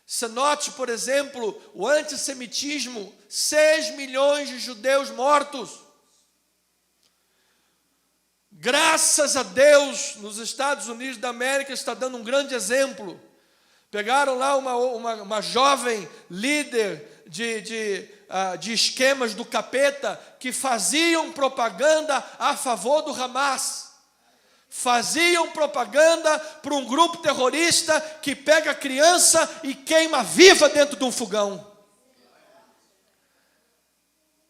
Se note, por exemplo, o antissemitismo, 6 milhões de judeus mortos. Graças a Deus, nos Estados Unidos da América está dando um grande exemplo. Pegaram lá uma jovem líder de esquemas do capeta que faziam propaganda a favor do Hamas. Faziam propaganda para um grupo terrorista que pega a criança e queima viva dentro de um fogão.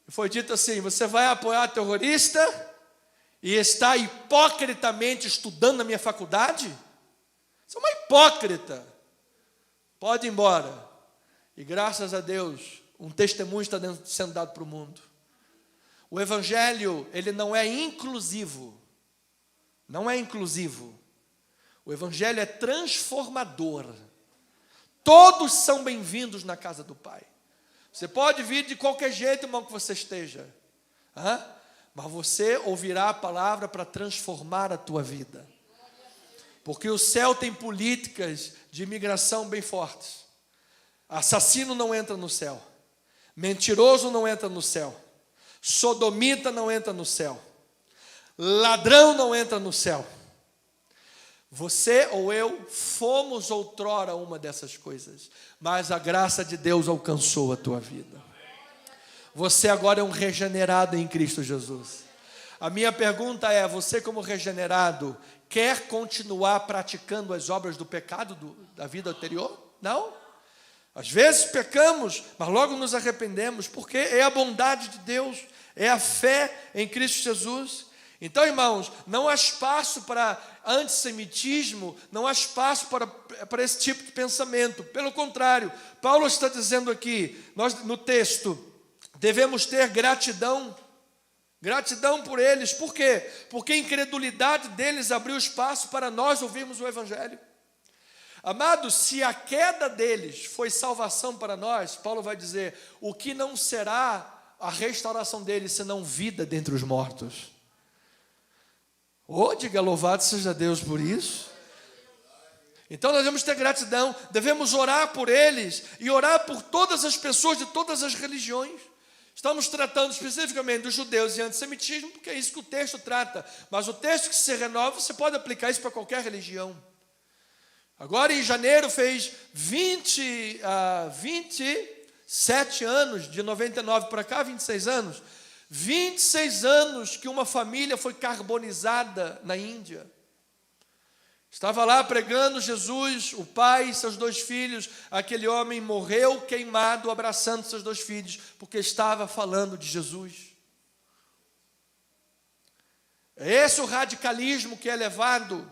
Foi dito assim, você vai apoiar terrorista e está hipocritamente estudando na minha faculdade? Você é uma hipócrita. Pode ir embora. E graças a Deus, um testemunho está sendo dado para o mundo. O Evangelho, ele não é inclusivo. Não é inclusivo. O Evangelho é transformador. Todos são bem-vindos na casa do Pai. Você pode vir de qualquer jeito, irmão, que você esteja. Mas você ouvirá a palavra para transformar a tua vida. Porque o céu tem políticas de imigração bem fortes. Assassino não entra no céu. Mentiroso não entra no céu. Sodomita não entra no céu. Ladrão não entra no céu. Você ou eu fomos outrora uma dessas coisas, mas a graça de Deus alcançou a tua vida. Você agora é um regenerado em Cristo Jesus. A minha pergunta é, você como regenerado, quer continuar praticando as obras do pecado da vida anterior? Não? Às vezes pecamos, mas logo nos arrependemos, porque é a bondade de Deus, é a fé em Cristo Jesus. Então, irmãos, não há espaço para antissemitismo, não há espaço para esse tipo de pensamento. Pelo contrário, Paulo está dizendo aqui, nós no texto, devemos ter gratidão por eles. Por quê? Porque a incredulidade deles abriu espaço para nós ouvirmos o Evangelho. Amados, se a queda deles foi salvação para nós, Paulo vai dizer, o que não será a restauração deles, senão vida dentre os mortos? Diga louvado seja Deus por isso. Então nós devemos ter gratidão, devemos orar por eles e orar por todas as pessoas de todas as religiões. Estamos tratando especificamente dos judeus e antissemitismo, porque é isso que o texto trata. Mas o texto que se renova, você pode aplicar isso para qualquer religião. Agora em janeiro fez 27 anos, de 99 para cá, 26 anos. 26 anos que uma família foi carbonizada na Índia. Estava lá pregando Jesus, o pai e seus 2 filhos. Aquele homem morreu queimado, abraçando seus 2 filhos, porque estava falando de Jesus. É esse o radicalismo que é levado,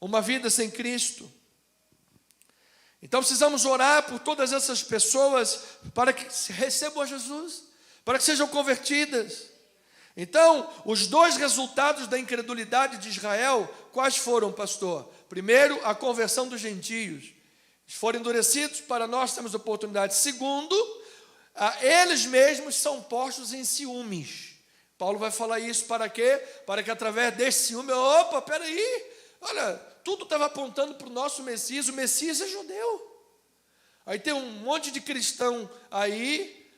uma vida sem Cristo. Então precisamos orar por todas essas pessoas para que recebam a Jesus, para que sejam convertidas. Então, os 2 resultados da incredulidade de Israel, quais foram, pastor? Primeiro, a conversão dos gentios. Eles foram endurecidos, para nós temos oportunidade. Segundo, eles mesmos são postos em ciúmes. Paulo vai falar isso para quê? Para que através desse ciúme, peraí, olha, tudo estava apontando para o nosso Messias, o Messias é judeu. Aí tem um monte de cristão aí,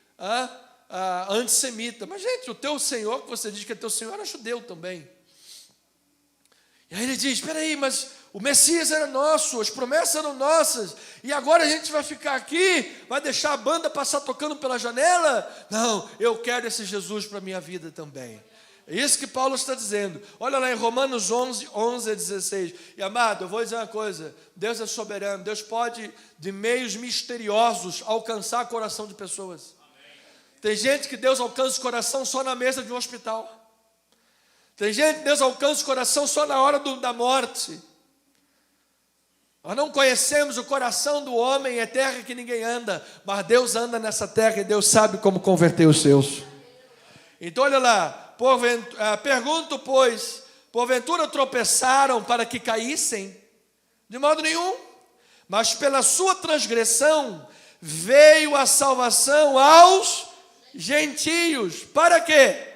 antissemita. Mas, gente, o teu Senhor, que você diz que é teu Senhor, era judeu também. E aí ele diz, espera aí, mas o Messias era nosso, as promessas eram nossas, e agora a gente vai ficar aqui, vai deixar a banda passar tocando pela janela? Não, eu quero esse Jesus para a minha vida também. É isso que Paulo está dizendo. Olha lá em Romanos 11 a 16. E amado, eu vou dizer uma coisa, Deus é soberano, Deus pode, de meios misteriosos, alcançar o coração de pessoas. Tem gente que Deus alcança o coração só na mesa de um hospital. Tem gente que Deus alcança o coração só na hora da morte. Nós não conhecemos o coração do homem, é terra que ninguém anda, mas Deus anda nessa terra e Deus sabe como converter os seus. Então olha lá, pergunto, pois, porventura tropeçaram para que caíssem? De modo nenhum, mas pela sua transgressão veio a salvação aos gentios. Para quê?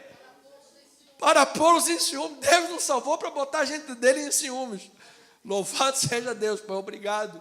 Para pô-los em ciúmes. Deus nos salvou para botar a gente dele em ciúmes. Louvado seja Deus, Pai, obrigado.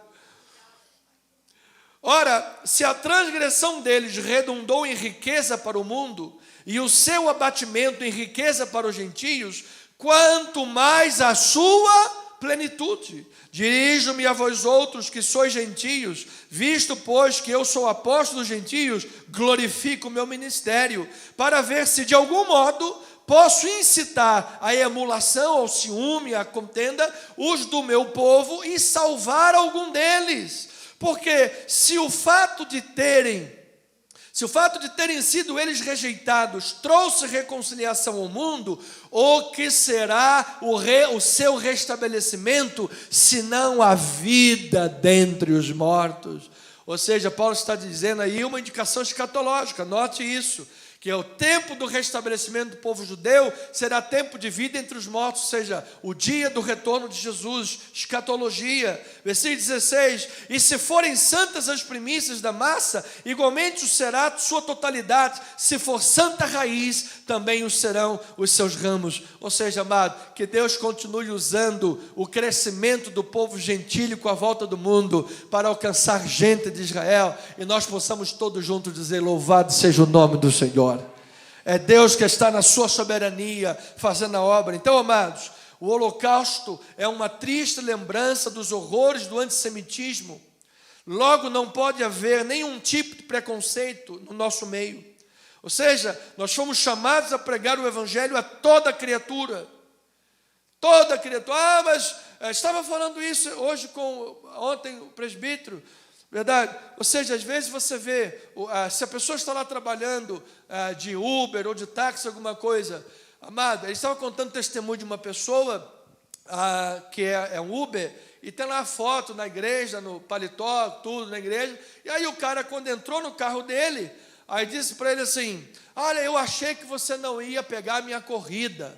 Ora, se a transgressão deles redundou em riqueza para o mundo, e o seu abatimento em riqueza para os gentios, quanto mais a sua plenitude. Dirijo-me a vós outros que sois gentios, visto pois que eu sou apóstolo dos gentios, glorifico o meu ministério, para ver se de algum modo posso incitar a emulação, ao ciúme, à contenda, os do meu povo e salvar algum deles. Porque se o fato de terem sido eles rejeitados trouxe reconciliação ao mundo, o que será o seu restabelecimento, senão a vida dentre os mortos? Ou seja, Paulo está dizendo aí uma indicação escatológica, note isso, que é o tempo do restabelecimento do povo judeu, será tempo de vida entre os mortos, ou seja, o dia do retorno de Jesus, escatologia. Versículo 16, e se forem santas as primícias da massa, igualmente o será sua totalidade, se for santa a raiz, também o serão os seus ramos. Ou seja, amado, que Deus continue usando o crescimento do povo gentílico com a volta do mundo, para alcançar gente de Israel, e nós possamos todos juntos dizer, louvado seja o nome do Senhor. É Deus que está na sua soberania fazendo a obra. Então, amados, o holocausto é uma triste lembrança dos horrores do antissemitismo. Logo, não pode haver nenhum tipo de preconceito no nosso meio. Ou seja, nós fomos chamados a pregar o evangelho a toda criatura. Toda criatura. Mas estava falando isso ontem o presbítero. Verdade? Ou seja, às vezes você vê, se a pessoa está lá trabalhando de Uber ou de táxi, alguma coisa, amado, ele estava contando testemunho de uma pessoa que é um Uber, e tem lá a foto na igreja, no paletó, tudo na igreja, e aí o cara, quando entrou no carro dele, aí disse para ele assim, olha, eu achei que você não ia pegar a minha corrida,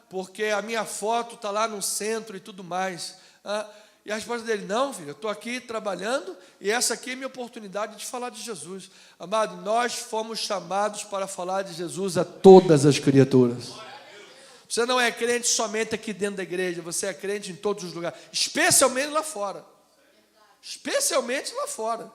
porque a minha foto está lá no centro e tudo mais, E a resposta dele, não, filho, eu estou aqui trabalhando e essa aqui é a minha oportunidade de falar de Jesus. Amado, nós fomos chamados para falar de Jesus a todas as criaturas. Você não é crente somente aqui dentro da igreja, você é crente em todos os lugares, especialmente lá fora. Especialmente lá fora,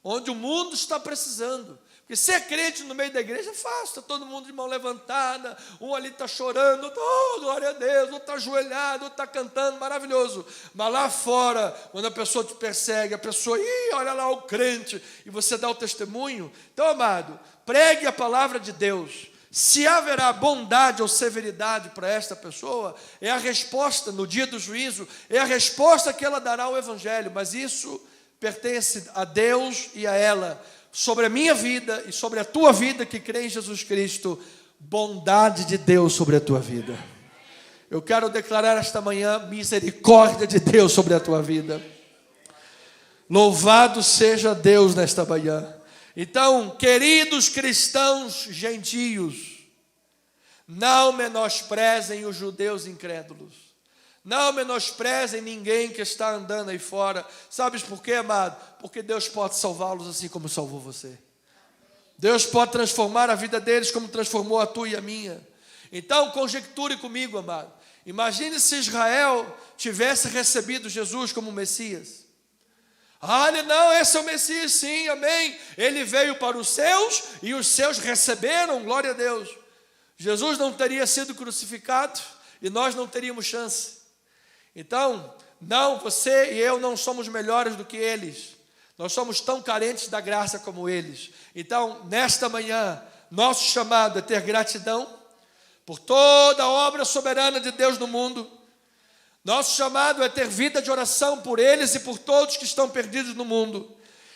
onde o mundo está precisando. Porque ser crente no meio da igreja é fácil, está todo mundo de mão levantada, um ali está chorando, outro, oh, glória a Deus, outro está ajoelhado, outro está cantando, maravilhoso. Mas lá fora, quando a pessoa te persegue, a pessoa, olha lá o crente, e você dá o testemunho. Então, amado, pregue a palavra de Deus. Se haverá bondade ou severidade para esta pessoa, é a resposta no dia do juízo, é a resposta que ela dará ao evangelho, mas isso pertence a Deus e a ela. Sobre a minha vida e sobre a tua vida que crê em Jesus Cristo, bondade de Deus sobre a tua vida. Eu quero declarar esta manhã misericórdia de Deus sobre a tua vida. Louvado seja Deus nesta manhã. Então, queridos cristãos gentios, não menosprezem os judeus incrédulos. Não menosprezem ninguém que está andando aí fora. Sabes por quê, amado? Porque Deus pode salvá-los assim como salvou você. Deus pode transformar a vida deles como transformou a tua e a minha. Então, conjecture comigo, amado. Imagine se Israel tivesse recebido Jesus como Messias. Não, esse é o Messias, sim, amém. Ele veio para os seus e os seus receberam, glória a Deus. Jesus não teria sido crucificado e nós não teríamos chance. Então, não, você e eu não somos melhores do que eles. Nós somos tão carentes da graça como eles. Então, nesta manhã, nosso chamado é ter gratidão por toda a obra soberana de Deus no mundo. Nosso chamado é ter vida de oração por eles e por todos que estão perdidos no mundo.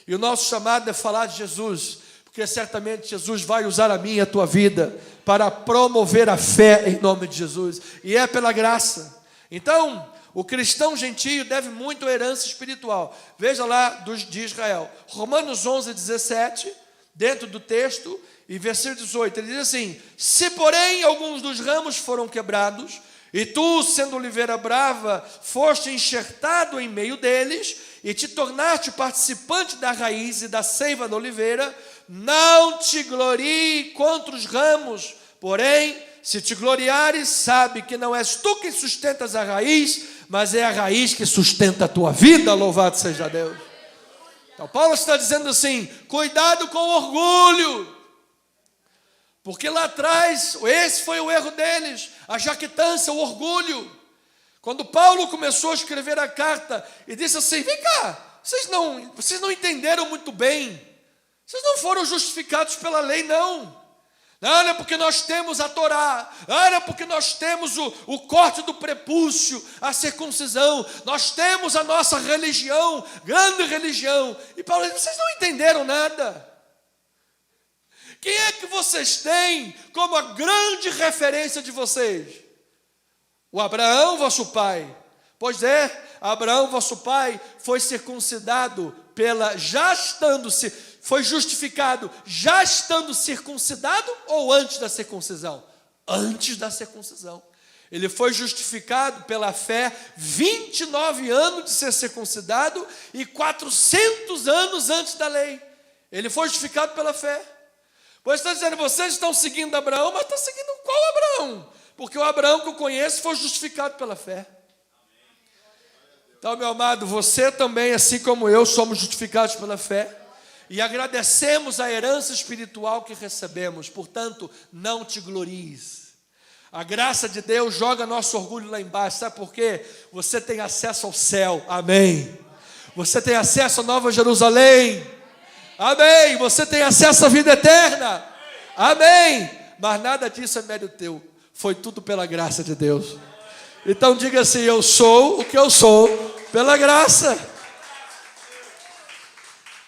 E o nosso chamado é falar de Jesus, porque certamente Jesus vai usar a minha e a tua vida para promover a fé em nome de Jesus. E é pela graça. Então, o cristão gentio deve muito à herança espiritual. Veja lá de Israel. Romanos 11, 17, dentro do texto, e versículo 18, ele diz assim: se porém alguns dos ramos foram quebrados, e tu, sendo oliveira brava, foste enxertado em meio deles, e te tornaste participante da raiz e da seiva da oliveira, não te glorie contra os ramos, porém, se te gloriares, sabe que não és tu quem sustentas a raiz, mas é a raiz que sustenta a tua vida, louvado seja Deus. Então Paulo está dizendo assim, cuidado com o orgulho, porque lá atrás, esse foi o erro deles, a jactância, o orgulho. Quando Paulo começou a escrever a carta e disse assim, vem cá, vocês não entenderam muito bem, vocês não foram justificados pela lei, não. Não é porque nós temos a Torá, não é porque nós temos o corte do prepúcio, a circuncisão, nós temos a nossa religião, grande religião. E Paulo diz, vocês não entenderam nada. Quem é que vocês têm como a grande referência de vocês? O Abraão, vosso pai. Pois é, Abraão, vosso pai, foi circuncidado foi justificado já estando circuncidado ou antes da circuncisão? Antes da circuncisão. Ele foi justificado pela fé, 29 anos de ser circuncidado e 400 anos antes da lei. Ele foi justificado pela fé. Pois está dizendo, vocês estão seguindo Abraão, mas estão seguindo qual Abraão? Porque o Abraão que eu conheço foi justificado pela fé. Então, meu amado, você também, assim como eu, somos justificados pela fé. E agradecemos a herança espiritual que recebemos. Portanto, não te glories. A graça de Deus joga nosso orgulho lá embaixo. Sabe por quê? Você tem acesso ao céu. Amém. Você tem acesso à Nova Jerusalém. Amém. Você tem acesso à vida eterna. Amém. Mas nada disso é mérito teu. Foi tudo pela graça de Deus. Então diga assim, eu sou o que eu sou pela graça.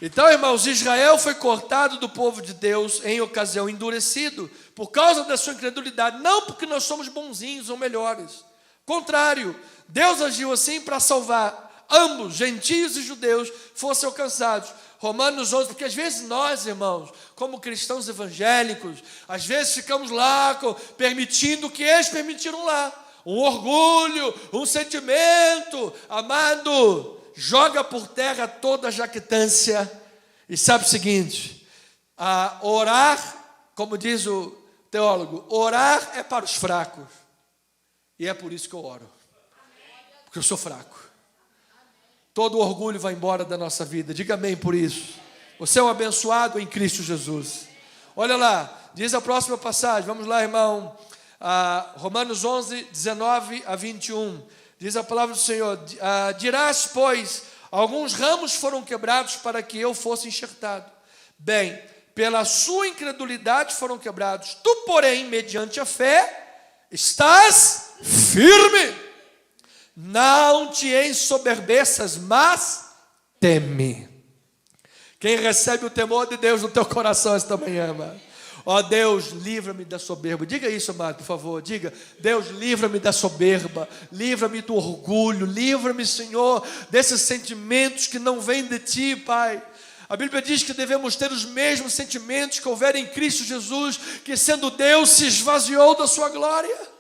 Então, irmãos, Israel foi cortado do povo de Deus em ocasião endurecido por causa da sua incredulidade, não porque nós somos bonzinhos ou melhores. Contrário, Deus agiu assim para salvar ambos, gentios e judeus, fossem alcançados. Romanos 11, porque às vezes nós, irmãos, como cristãos evangélicos, às vezes ficamos lá permitindo o que eles permitiram lá. Um orgulho, um sentimento, amado, joga por terra toda a jactância e sabe o seguinte, orar, como diz o teólogo, orar é para os fracos, e é por isso que eu oro, porque eu sou fraco. Todo orgulho vai embora da nossa vida, diga amém por isso. Você é um abençoado em Cristo Jesus. Olha lá, diz a próxima passagem. Vamos lá, irmão. Romanos 11, 19 a 21. Diz a palavra do Senhor: dirás, pois, alguns ramos foram quebrados para que eu fosse enxertado. Bem, pela sua incredulidade foram quebrados. Tu, porém, mediante a fé, estás firme. Não te ensoberbeças, mas teme. Quem recebe o temor de Deus no teu coração esta manhã, amado? Ó Deus, livra-me da soberba. Diga isso, amado, por favor. Diga: Deus, livra-me da soberba, livra-me do orgulho, livra-me, Senhor, desses sentimentos que não vêm de Ti, Pai. A Bíblia diz que devemos ter os mesmos sentimentos que houver em Cristo Jesus, que sendo Deus se esvaziou da sua glória.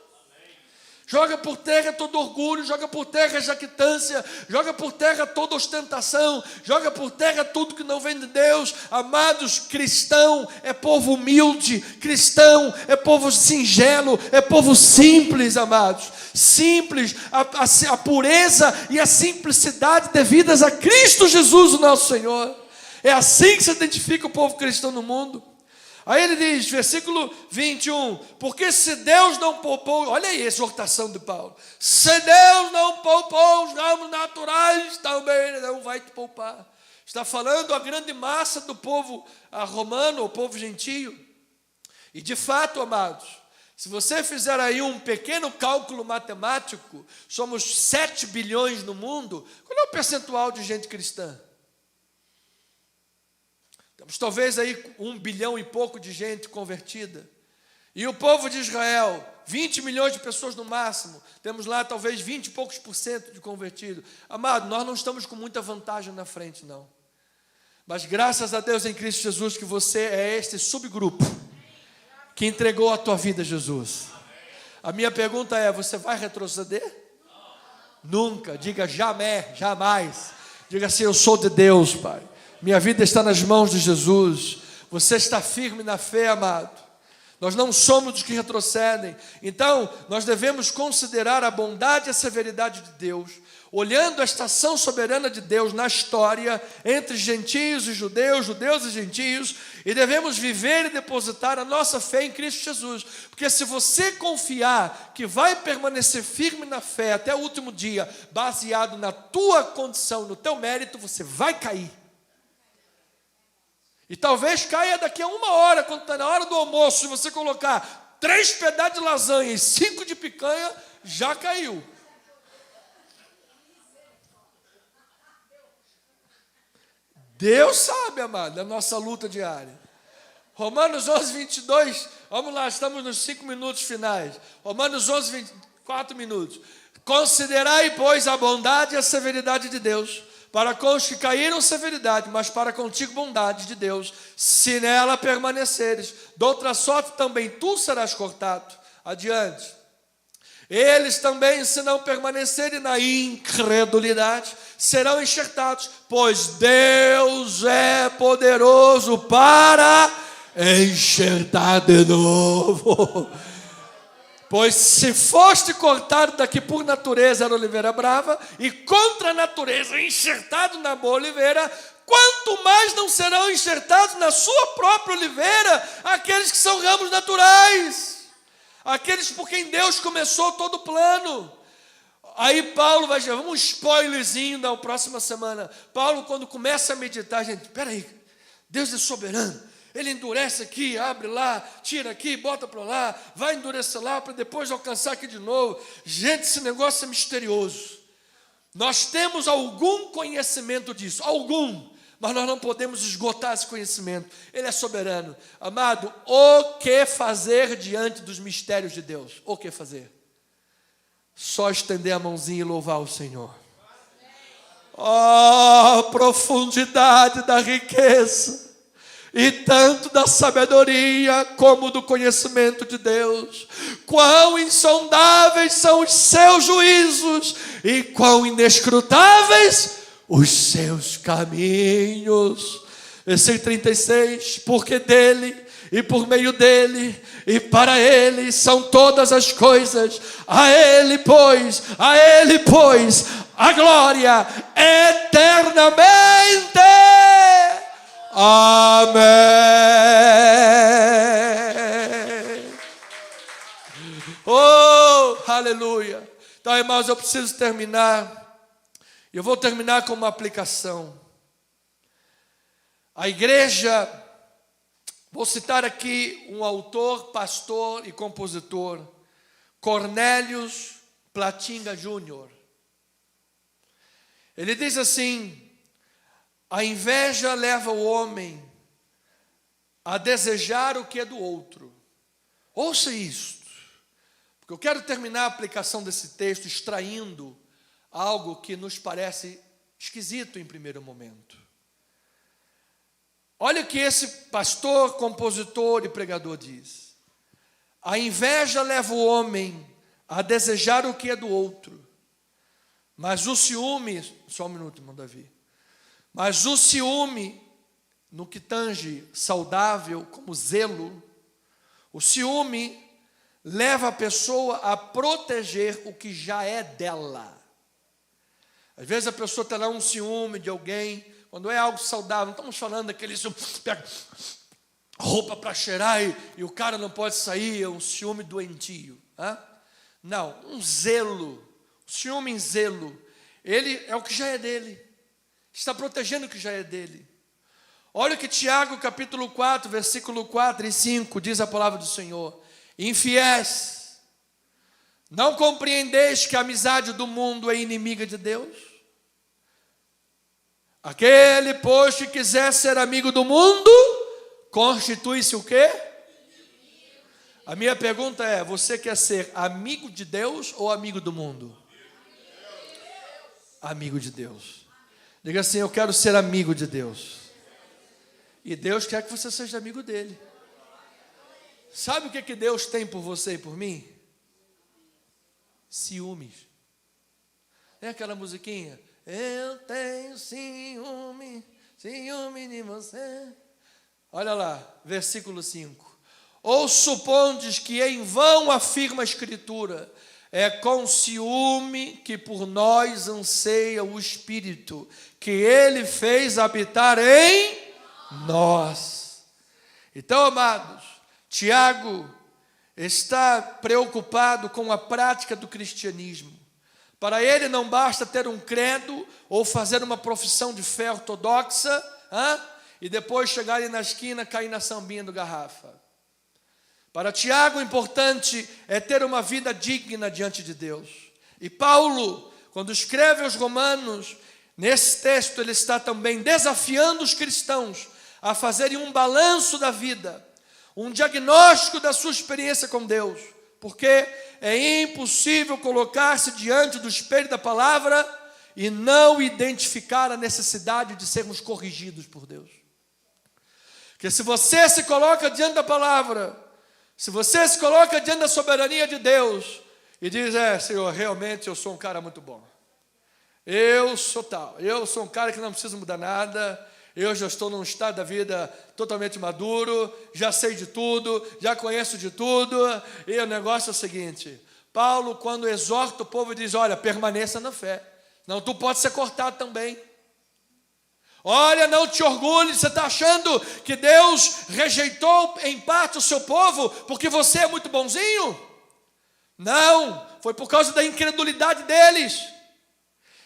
Joga por terra todo orgulho, joga por terra a jactância, joga por terra toda ostentação, joga por terra tudo que não vem de Deus. Amados, cristão é povo humilde, cristão é povo singelo, é povo simples, amados. Simples, a pureza e a simplicidade devidas a Cristo Jesus, o nosso Senhor. É assim que se identifica o povo cristão no mundo. Aí ele diz, versículo 21, porque se Deus não poupou, olha aí a exortação de Paulo, se Deus não poupou os ramos naturais, também não vai te poupar. Está falando a grande massa do povo romano, o povo gentio. E de fato, amados, se você fizer aí um pequeno cálculo matemático, somos 7 bilhões no mundo, qual é o percentual de gente cristã? Temos talvez aí 1 bilhão e pouco de gente convertida. E o povo de Israel, 20 milhões de pessoas no máximo. Temos lá talvez 20 e poucos % de convertido. Amado, nós não estamos com muita vantagem na frente, não. Mas graças a Deus em Cristo Jesus que você é este subgrupo que entregou a tua vida a Jesus. A minha pergunta é, você vai retroceder? Nunca. Diga jamais, jamais. Diga assim, eu sou de Deus, Pai. Minha vida está nas mãos de Jesus. Você está firme na fé, amado. Nós não somos dos que retrocedem. Então, nós devemos considerar a bondade e a severidade de Deus, olhando esta ação soberana de Deus na história, entre gentios e judeus, judeus e gentios, e devemos viver e depositar a nossa fé em Cristo Jesus. Porque se você confiar que vai permanecer firme na fé até o último dia, baseado na tua condição, no teu mérito, você vai cair. E talvez caia daqui a 1 hora, quando está na hora do almoço, se você colocar 3 pedaços de lasanha e 5 de picanha, já caiu. Deus sabe, amado, da nossa luta diária. Romanos 11, 22, vamos lá, estamos nos 5 minutos finais. Romanos 11, 24 minutos. Considerai, pois, a bondade e a severidade de Deus. Para com os que caíram, severidade, mas para contigo bondade de Deus, se nela permaneceres. De outra sorte também tu serás cortado. Adiante. Eles também, se não permanecerem na incredulidade, serão enxertados, pois Deus é poderoso para enxertar de novo. Pois se foste cortado daqui por natureza, era oliveira brava, e contra a natureza enxertado na boa oliveira, quanto mais não serão enxertados na sua própria oliveira aqueles que são ramos naturais, aqueles por quem Deus começou todo o plano. Aí Paulo vai dizer, vamos um spoilerzinho da próxima semana. Paulo, quando começa a meditar, gente, peraí, Deus é soberano. Ele endurece aqui, abre lá, tira aqui, bota para lá, vai endurecer lá para depois alcançar aqui de novo. Gente, esse negócio é misterioso. Nós temos algum conhecimento disso, algum, mas nós não podemos esgotar esse conhecimento. Ele é soberano. Amado, o que fazer diante dos mistérios de Deus? O que fazer? Só estender a mãozinha e louvar o Senhor. Oh, profundidade da riqueza! E tanto da sabedoria como do conhecimento de Deus. Quão insondáveis são os seus juízos e quão inescrutáveis os seus caminhos. Versículo 36, porque dele e por meio dele e para ele são todas as coisas. A ele, pois, a glória eternamente. Amém. Oh, aleluia. Então, irmãos, eu preciso terminar. Eu vou terminar com uma aplicação. A igreja, vou citar aqui um autor, pastor e compositor, Cornélios Platinga Júnior. Ele diz assim: a inveja leva o homem a desejar o que é do outro. Ouça isto, porque eu quero terminar a aplicação desse texto extraindo algo que nos parece esquisito em primeiro momento. Olha o que esse pastor, compositor e pregador diz: a inveja leva o homem a desejar o que é do outro, mas o ciúme, só um minuto, irmão Davi, mas o ciúme, no que tange saudável, como zelo, o ciúme leva a pessoa a proteger o que já é dela. Às vezes a pessoa terá um ciúme de alguém, quando é algo saudável, não estamos falando daquele ciúme, pega roupa para cheirar e o cara não pode sair, é um ciúme doentio. Hein? Não, um zelo, ciúme em zelo, ele é o que já é dele, está protegendo o que já é dele. Olha o que Tiago capítulo 4, versículo 4 e 5 diz a palavra do Senhor: infiéis, não compreendeis que a amizade do mundo é inimiga de Deus? Aquele, pois, que quiser ser amigo do mundo, constitui-se o quê? A minha pergunta é: você quer ser amigo de Deus ou amigo do mundo? Amigo de Deus. Diga assim: eu quero ser amigo de Deus. E Deus quer que você seja amigo dele. Sabe o que Deus tem por você e por mim? Ciúmes. Tem aquela musiquinha? Eu tenho ciúme, ciúme de você. Olha lá, versículo 5. Ou supondes que em vão afirma a Escritura, é com ciúme que por nós anseia o Espírito, que Ele fez habitar em nós. Então, amados, Tiago está preocupado com a prática do cristianismo. Para ele não basta ter um credo ou fazer uma profissão de fé ortodoxa, e depois chegar ali na esquina, cair na sambinha do garrafa. Para Tiago, o importante é ter uma vida digna diante de Deus. E Paulo, quando escreve aos Romanos, nesse texto ele está também desafiando os cristãos a fazerem um balanço da vida, um diagnóstico da sua experiência com Deus, porque é impossível colocar-se diante do espelho da palavra e não identificar a necessidade de sermos corrigidos por Deus. Porque se você se coloca diante da palavra, se você se coloca diante da soberania de Deus e diz: Senhor, realmente eu sou um cara muito bom, eu sou tal, eu sou um cara que não preciso mudar nada, eu já estou num estado da vida totalmente maduro, já sei de tudo, já conheço de tudo. E o negócio é o seguinte: Paulo, quando exorta o povo, diz: olha, permaneça na fé, não, tu pode ser cortado também. Olha, não te orgulhe, você está achando que Deus rejeitou em parte o seu povo porque você é muito bonzinho? Não, foi por causa da incredulidade deles.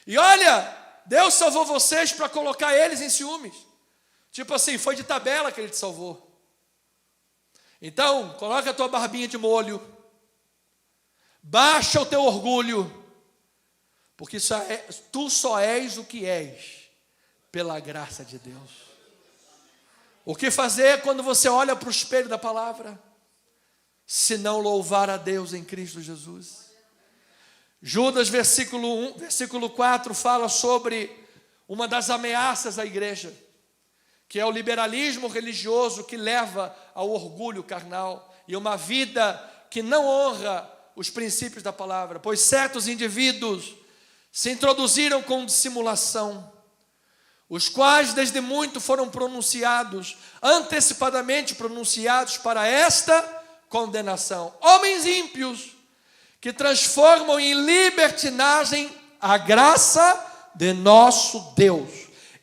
E olha, Deus salvou vocês para colocar eles em ciúmes. Tipo assim, foi de tabela que Ele te salvou. Então, coloca a tua barbinha de molho, baixa o teu orgulho, porque tu só és o que és pela graça de Deus. O que fazer quando você olha para o espelho da palavra, se não louvar a Deus em Cristo Jesus? Judas, versículo 4, fala sobre uma das ameaças à igreja, que é o liberalismo religioso que leva ao orgulho carnal e uma vida que não honra os princípios da palavra, pois certos indivíduos se introduziram com dissimulação, os quais desde muito foram pronunciados, antecipadamente pronunciados para esta condenação. Homens ímpios, que transformam em libertinagem a graça de nosso Deus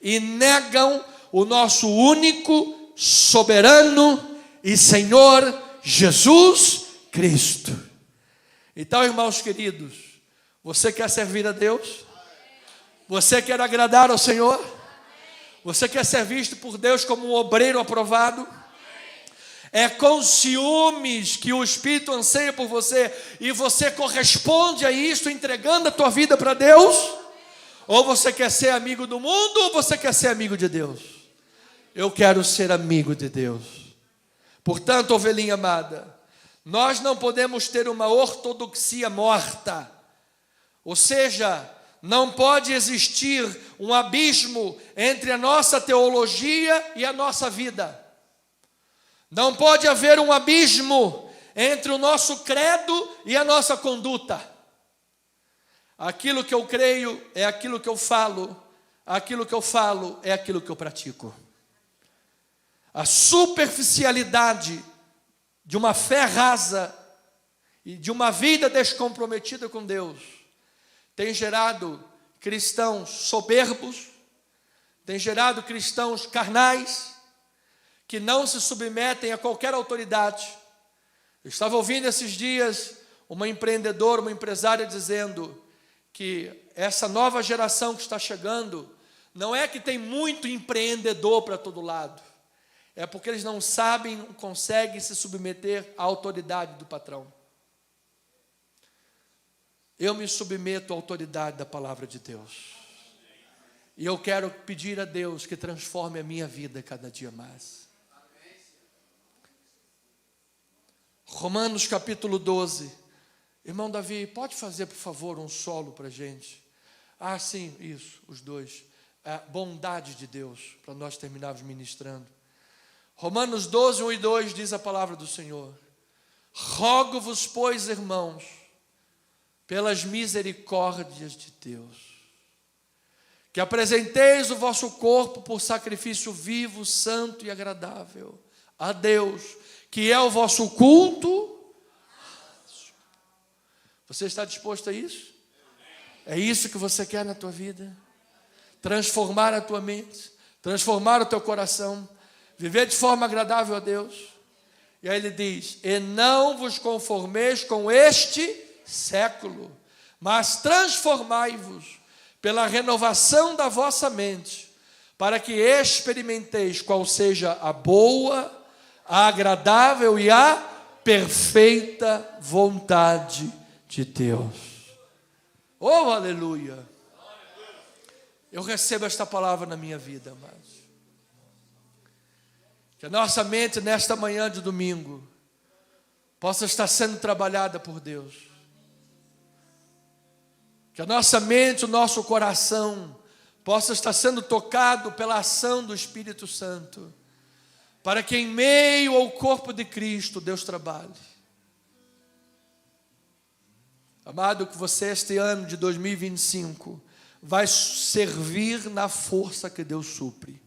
e negam o nosso único, soberano e Senhor Jesus Cristo. Então, irmãos queridos, você quer servir a Deus? Você quer agradar ao Senhor? Você quer ser visto por Deus como um obreiro aprovado? É com ciúmes que o Espírito anseia por você e você corresponde a isso entregando a tua vida para Deus? Ou você quer ser amigo do mundo ou você quer ser amigo de Deus? Eu quero ser amigo de Deus. Portanto, ovelhinha amada, nós não podemos ter uma ortodoxia morta. Ou seja, não pode existir um abismo entre a nossa teologia e a nossa vida. Não pode haver um abismo entre o nosso credo e a nossa conduta. Aquilo que eu creio é aquilo que eu falo, aquilo que eu falo é aquilo que eu pratico. A superficialidade de uma fé rasa e de uma vida descomprometida com Deus tem gerado cristãos soberbos, tem gerado cristãos carnais, que não se submetem a qualquer autoridade. Eu estava ouvindo esses dias uma empreendedora, uma empresária dizendo que essa nova geração que está chegando, não é que tem muito empreendedor para todo lado, é porque eles não sabem, não conseguem se submeter à autoridade do patrão. Eu me submeto à autoridade da palavra de Deus. E eu quero pedir a Deus que transforme a minha vida cada dia mais. Romanos capítulo 12. Irmão Davi, pode fazer, por favor, um solo para a gente? Ah, sim, isso, os dois. A bondade de Deus, para nós terminarmos ministrando. Romanos 12, 1 e 2 diz a palavra do Senhor. Rogo-vos, pois, irmãos, pelas misericórdias de Deus, que apresenteis o vosso corpo por sacrifício vivo, santo e agradável a Deus, que é o vosso culto. Você está disposto a isso? É isso que você quer na tua vida? Transformar a tua mente, transformar o teu coração, viver de forma agradável a Deus. E aí ele diz: e não vos conformeis com este século, mas transformai-vos pela renovação da vossa mente, para que experimenteis qual seja a boa, a agradável e a perfeita vontade de Deus. Oh, aleluia! Eu recebo esta palavra na minha vida, amados. Que a nossa mente nesta manhã de domingo possa estar sendo trabalhada por Deus. Que a nossa mente, o nosso coração possa estar sendo tocado pela ação do Espírito Santo, para que em meio ao corpo de Cristo Deus trabalhe. Amado, que você este ano de 2025 vai servir na força que Deus supre.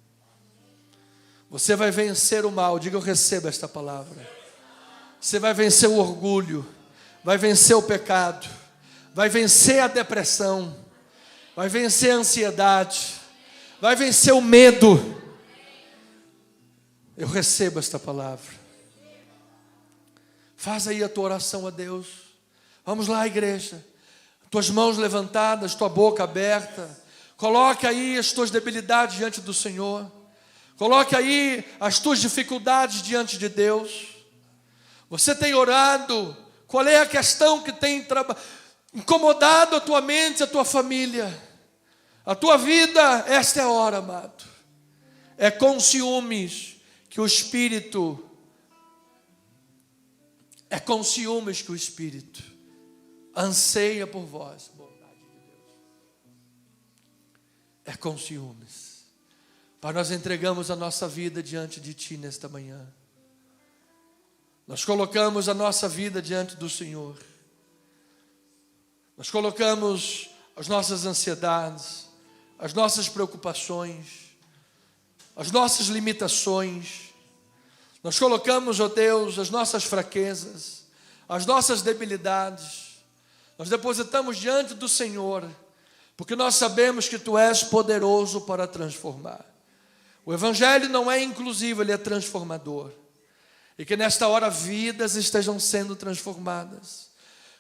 Você vai vencer o mal. Diga: eu recebo esta palavra. Você vai vencer o orgulho, vai vencer o pecado, vai vencer a depressão, vai vencer a ansiedade, vai vencer o medo. Eu recebo esta palavra. Faz aí a tua oração a Deus. Vamos lá, igreja. Tuas mãos levantadas, tua boca aberta. Coloque aí as tuas debilidades diante do Senhor. Coloque aí as tuas dificuldades diante de Deus. Você tem orado? Qual é a questão que tem incomodado a tua mente, a tua família, a tua vida? Esta é a hora, amado. É com ciúmes que o Espírito, anseia por vós. Bondade de Deus. É com ciúmes. Pai, nós entregamos a nossa vida diante de Ti nesta manhã. Nós colocamos a nossa vida diante do Senhor. Nós colocamos as nossas ansiedades, as nossas preocupações, as nossas limitações. Nós colocamos, ó Deus, as nossas fraquezas, as nossas debilidades. Nós depositamos diante do Senhor, porque nós sabemos que Tu és poderoso para transformar. O Evangelho não é inclusivo, ele é transformador. E que nesta hora vidas estejam sendo transformadas,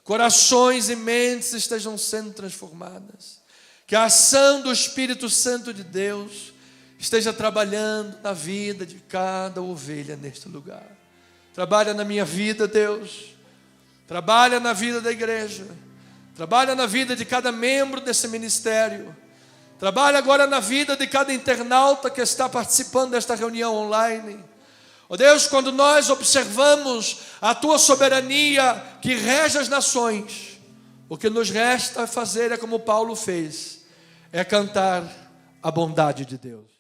corações e mentes estejam sendo transformadas, que a ação do Espírito Santo de Deus esteja trabalhando na vida de cada ovelha neste lugar. Trabalha na minha vida, Deus, trabalha na vida da igreja, trabalha na vida de cada membro desse ministério, trabalha agora na vida de cada internauta que está participando desta reunião online. Ó Deus, quando nós observamos a Tua soberania que rege as nações, o que nos resta fazer é como Paulo fez, é cantar a bondade de Deus.